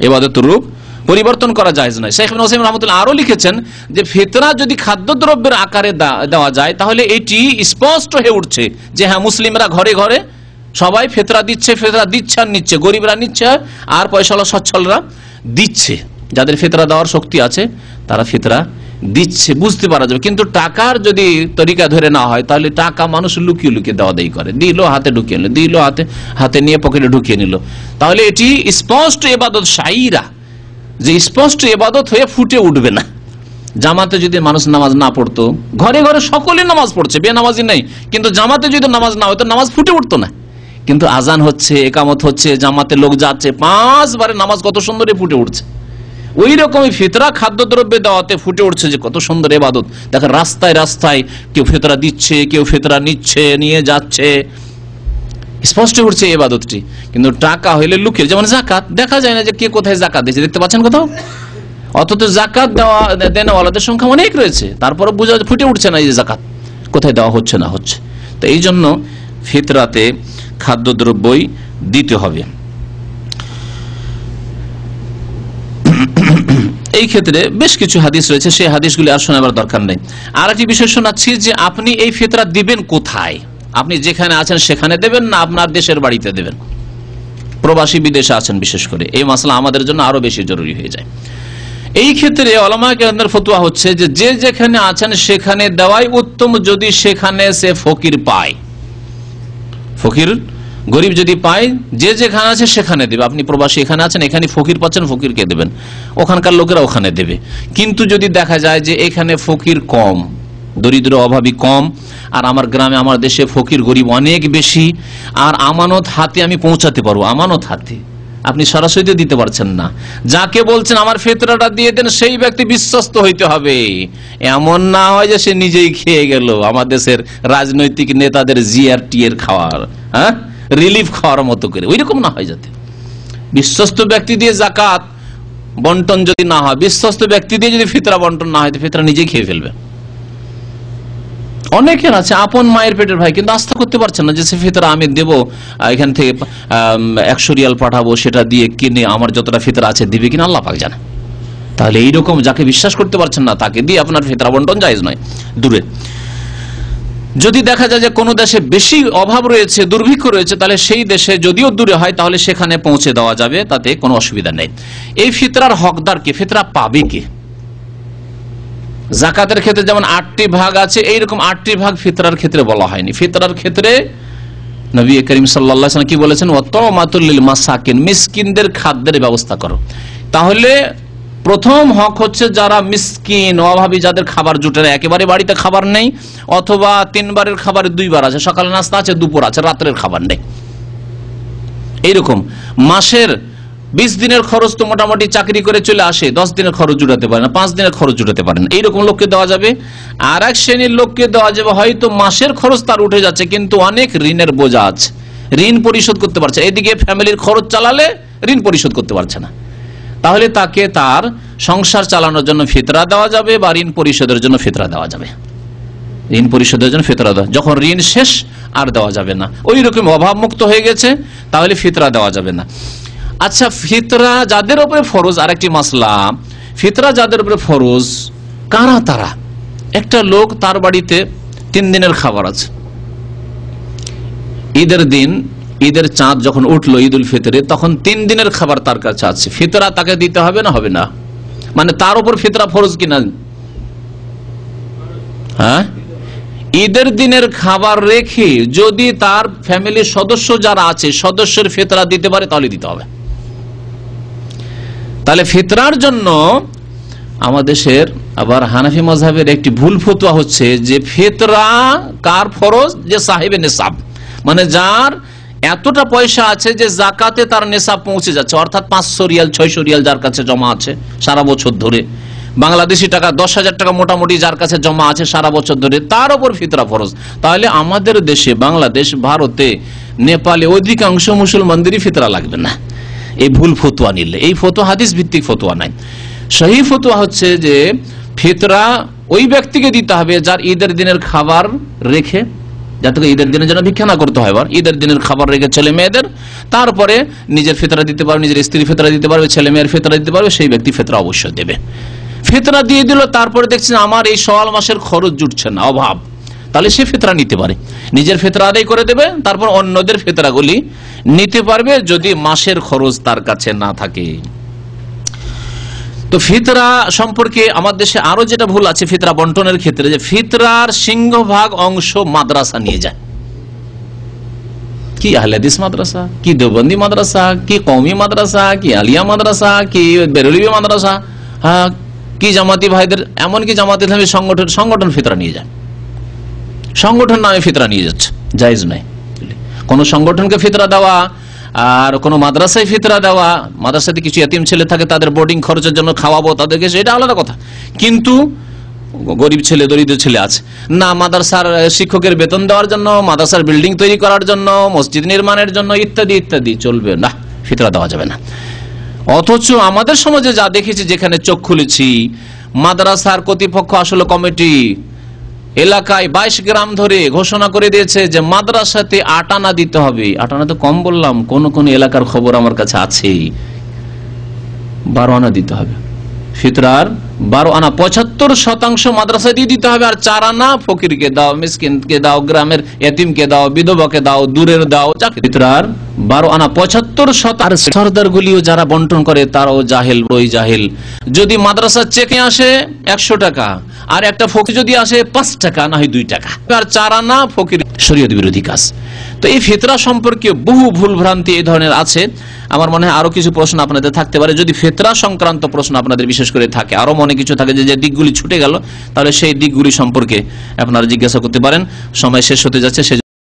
ইবাদতের রূপ পরিবর্তন করা জায়েজ নয়। শেখ ইবনে উসাইমিন রাহমাতুল্লাহ আরো লিখেছেন যে ফিতরা যদি খাদ্যদ্রব্যের আকারে দেওয়া যায়, তাহলে এটি স্পষ্ট হয়ে উঠছে যে হ্যাঁ, মুসলিমরা ঘরে ঘরে সবাই ফিতরা দিচ্ছে, ফিতরা দিচ্ছে আর নিচ্ছে, গরিবরা নিচ্ছে আর পয়সাওয়ালা সচ্ছলরা দিচ্ছে। যাদের ফিতরা দেওয়ার শক্তি আছে তারা ফিতরা দিচ্ছে, বুঝতে পারা যাবে। কিন্তু টাকার যদি তরিকা ধরে না হয়, তাহলে টাকা মানুষ লুকিয়ে লুকিয়ে দেওয়া দেই করে, দিল হাতে ঢুকিয়ে নিল, দিল হাতে নিয়ে পকেটে ঢুকিয়ে নিল। তাহলে এটি স্পষ্ট ইবাদত শাইরা, যে স্পষ্ট ইবাদত হয়ে ফুটে উঠবে না। জামাতে যদি মানুষ নামাজ না পড়তো, ঘরে ঘরে সকলে নামাজ পড়ছে, বেনামাজি নেই, কিন্তু জামাতে যদি নামাজ না হতো, নামাজ ফুটে উঠতো না। কিন্তু আজান হচ্ছে, একামত হচ্ছে, জামাতে লোক যাচ্ছে, 5 বারে নামাজ কত সুন্দর ফুটে উঠছে। ওই রকমই ফিতরা খাদ্যদ্রব্যে দেওয়াতে ফুটে উঠছে যে কত সুন্দর ইবাদত। দেখেন রাস্তায় রাস্তায় কেউ ফিতরা দিচ্ছে, কেউ ফিতরা নিচ্ছে, নিয়ে যাচ্ছে, স্পষ্ট উঠছে ইবাদতটি। কিন্তু টাকা হইলে লুকিয়ে, যেমন যাকাত, দেখা যায় না যে কে কোথায় যাকাত দিচ্ছে, দেখতে পাচ্ছেন কোথাও? অথচ যাকাত দেওয়ালাদের সংখ্যা অনেক রয়েছে, তারপরে বোঝা ফুটে উঠছে না এই যে যাকাত কোথায় দেওয়া হচ্ছে না হচ্ছে। তো এই জন্য ফিতরাতে খাদ্যদ্রব্যই দিতে হবে। এই ক্ষেত্রে বেশ কিছু হাদিস রয়েছে, সেই হাদিসগুলি আর শোনাবার দরকার নেই। আর একটি বিষয় শোনাচ্ছি যে আপনি এই ফিতরা দিবেন কোথায়? আপনি যেখানে আছেন সেখানে দেবেন, না আপনার দেশের বাড়িতে দেবেন? প্রবাসী বিদেশে আছেন বিশেষ করে, এই মাসলা আমাদের জন্য আরো বেশি জরুরি হয়ে যায়। এই ক্ষেত্রে উলামায়ে কেরামের ফতোয়া হচ্ছে যে যে যেখানে আছেন সেখানে দেওয়াই উত্তম, যদি সেখানে সে ফকির পায়। ফকির গরিব যদি পায়, যে যেখানে আছে সেখানে দেবে। আপনি প্রবাসী এখানে আছেন, এখানে ফকির পাচ্ছেন, ফকিরকে দেবেন, ওখানকার লোকেরা ওখানে দেবে। কিন্তু যদি দেখা যায় যে এখানে ফকির কম, দরিদ্র অভাবী কম, আর আমার গ্রামে আমার দেশে ফকির গরিব অনেক বেশি, আর আমানত হাতে আমি পৌঁছাতে পারবো, আমানত হাতে আপনি সরাসরি দিতে পারছেন না, যাকে বলছেন আমার ফিতরাটা দিয়ে দেন সেই ব্যক্তি বিশ্বস্ত হইতে হবে। এমন না হয় যে সে নিজেই খেয়ে গেল আমার দেশের রাজনৈতিক নেতাদের জিআরটি এর খাওয়ার, হ্যাঁ, রিলিফ খাওয়ার মতো করে, ওই রকম না হয়। যাতে বিশ্বস্ত ব্যক্তি দিয়ে যাকাত বন্টন যদি না হয়, বিশ্বস্ত ব্যক্তি দিয়ে যদি ফিতরা বন্টন না হয়, তো ফিতরা নিজেই খেয়ে ফেলবে। অনেকের আছে আপন মায়ের পেটের ভাই, কিন্তু আস্থা করতে পারছেন না যে সে ফিতরা আমি দেব, এখান থেকে 100 রিয়াল পাঠাবো, সেটা দিয়ে কিনে আমার যতটা ফিতরা আছে দিবে কিনা আল্লাহ পাক জানে। তাহলে এইরকম যাকে বিশ্বাস করতে পারছেন না, তাকে দিয়ে আপনার ফিতরা বন্টন জায়েজ নয়। দূরে যদি দেখা যায় যে কোনো দেশে বেশি অভাব রয়েছে, দুর্ভিক্ষ রয়েছে, তাহলে সেই দেশে যদিও দূরে হয় তাহলে সেখানে পৌঁছে দেওয়া যাবে, তাতে কোনো অসুবিধা নেই। এই ফিতরার হকদার কে? ফিতরা পাবে কে? যাকাতের ক্ষেত্রে যেমন 8টি ভাগ আছে, এইরকম 8টি ভাগ ফিতরার ক্ষেত্রে বলা হয়নি। ফিতরার ক্ষেত্রে নবী করিম সাল্লাল্লাহু আলাইহি ওয়াসাল্লাম কি বলেছেন? ওয়াতামাতুল লিল মাসাকিন, মিসকিনদের খাদ্যের ব্যবস্থা করো। তাহলে প্রথম হক হচ্ছে যারা মিসকিন, অভাবী, যাদের খাবার জুটে না, একেবারে বাড়িতে খাবার নেই, অথবা 3 বারের খাবারে 2 বার আছে, সকালে নাস্তা আছে, দুপুর আছে, রাতের খাবার নেই, এইরকম মাসের 20 দিনের খরচ তো মোটামুটি চাকরি করে চলে আসে, 10 দিনের খরচ জুটাতে পারে না, 5 দিনের খরচ জুটাতে পারে না, এইরকম লোককে দেওয়া যাবে। আর এক শ্রেণীর লোককে দেওয়া যাবে হয়তো মাসের খরচ তার উঠে যাচ্ছে কিন্তু অনেক ঋণের বোঝা আছে, ঋণ পরিশোধ করতে পারছে, এদিকে ফ্যামিলির খরচ চালালে ঋণ পরিশোধ করতে পারছে না, তাহলে তাকে তার সংসার চালানোর জন্য ফিতরা দেওয়া যাবে বা ঋণ পরিশোধের জন্য ফিতরা দেওয়া যাবে। ঋণ পরিশোধের জন্য ফিতরা দেওয়া, যখন ঋণ শেষ আর দেওয়া যাবে না, ওই রকম অভাবমুক্ত হয়ে গেছে, তাহলে ফিতরা দেওয়া যাবে না। আচ্ছা, ফিতরা যাদের উপরে ফরজ, আরেকটি মাসলা, ফিতরা যাদের উপরে ফরজ কারা তারা? একটা লোক, তার বাড়িতে 3 দিনের খাবার আছে, ঈদের দিন, ঈদের চাঁদ যখন উঠলো ঈদ উল ফিতরে, তখন 3 দিনের খাবার তার কাছে আছে, ফিতরা তাকে দিতে হবে না হবে না? মানে তার উপর ফিতরা ফরজ কিনা? হ্যাঁ, ঈদের দিনের খাবার রেখে যদি তার ফ্যামিলির সদস্য যারা আছে সদস্যের ফিতরা দিতে পারে তাহলে দিতে হবে। তাহলে ফিতরার জন্য আমাদের দেশের আবার হানাফি মাযহাবের একটি ভুল ফতোয়া হচ্ছে যে ফিতরা কার ফরজ? যে সাহেবে নেশাব, মানে যার এতটা পয়সা আছে যে জাকাতে তার নেশাব পৌঁছে যাচ্ছে, অর্থাৎ 500 রিয়াল 600 রিয়াল যার কাছে জমা আছে সারা বছর ধরে, বাংলাদেশি টাকা 10,000 টাকা মোটামুটি যার কাছে জমা আছে সারা বছর ধরে, তার উপর ফিতরা ফরজ। তাহলে আমাদের দেশে, বাংলাদেশ, ভারতে, নেপালে অধিকাংশ মুসলমানদেরই ফিতরা লাগবে না এই ভুল ফতোয়া নিলে। এই ফতোয়া হাদিস ভিত্তিক ফতোয়া নাই। সহি ফতোয়া হচ্ছে যে ফিতরা ওই ব্যক্তিকে দিতে হবে যার ঈদের দিনের খাবার রেখে, যাতে ঈদের দিনের জন্য ভিক্ষা না করতে হয়, ঈদের দিনের খাবার রেখে ছেলে মেয়েদের, তারপরে নিজের ফিতরা দিতে পারবে, নিজের স্ত্রী ফিতরা দিতে পারবে, ছেলে মেয়ের ফিতরা দিতে পারবে, সেই ব্যক্তি ফিতরা অবশ্যই দেবে। ফিতরা দিয়ে দিল, তারপরে দেখছেন আমার এই সওয়াল মাসের খরচ জুটছে না, অভাব, তাহলে সে ফিতরা নিতে পারে, নিজের ফিতরা আদায় করে দেবে, তারপর অন্যদের ফিতরাগুলি নিতে পারবে যদি মাসের খরচ তার কাছে না থাকে। তো ফিতরা সম্পর্কে আমার দেশে আরো যেটা ভুল আছে ফিতরা বন্টনের ক্ষেত্রে, যে ফিতরার সিংহভাগ অংশ মাদ্রাসা নিয়ে যায়। কি আহলে হাদিস মাদ্রাসা, কি দেওবন্দি মাদ্রাসা, কি কওমি মাদ্রাসা, কি আলিয়া মাদ্রাসা, কি বেরলভী মাদ্রাসা, হ্যাঁ, কি জামাতি ভাইদের, এমনকি জামাতি ইসলামী সংগঠন ফিতরা নিয়ে যায়, সংগঠন নামে ফিতরা নিয়ে যাচ্ছে, জায়েজ নয়। কোন সংগঠনকে ফিতরা দেওয়া আর কোন মাদ্রাসায় ফিতরা দেওয়া, মাদ্রাসাতে কিছু এতিম ছেলে থাকে তাদের বোর্ডিং খরচের জন্য খাওয়াবো তাদেরকে, সেটা আলাদা কথা, কিন্তু গরিব ছেলে দরিদ্র ছেলে আছে না, মাদ্রাসার শিক্ষকের বেতন দেওয়ার জন্য, মাদ্রাসার বিল্ডিং তৈরি করার জন্য, মসজিদ নির্মাণের জন্য ইত্যাদি ইত্যাদি চলবে না, ফিতরা দেওয়া যাবে না। অথচ আমাদের সমাজে যা দেখেছি, যেখানে চোখ খুলেছি, মাদ্রাসার কর্তৃপক্ষ আসলে কমিটি এলাকায় 22 গ্রাম ধরে ঘোষণা করে দিয়েছে যে মাদ্রাসাতে 8 আনা দিতে হবে। 8 আনা তো কম বললাম, কোন কোন এলাকার খবর আমার কাছে আছে 12 আনা দিতে হবে। ফিতরার 12 আনা 75% মাদ্রাসায় দিয়ে দিতে হবে, আর 4 আনা ফকিরকে দাও, মিসকিনকে দাও, গ্রামের এতিমকে দাও, বিধবাকে দাও, দূরের দাও। ফিতরার 12 আনা 75%। আর সরদারগুলিও যারা বন্টন করে তারাও জাহেল, ওই জাহেল। যদি মাদ্রাসা চেকে আসে 100 টাকা, আর একটা ফকির যদি আসে 5 টাকা, না হয় 2 টাকা, আর 4 আনা ফকির, শরীয়ত বিরোধী কাজ। তো এই ফিতরা সম্পর্কে বহু ভুল ভ্রান্তি এই ধরনের আছে। আমার মনে হয় আরো কিছু প্রশ্ন আপনাদের থাকতে পারে, যদি ফিতরা সংক্রান্ত প্রশ্ন আপনাদের বিশেষ করে থাকে, আরো মনে কিছু থাকে যে দিকগুলি ছুটে গেল, তাহলে সেই দিকগুলি সম্পর্কে আপনারা জিজ্ঞাসা করতে পারেন। সময় শেষ হতে যাচ্ছে।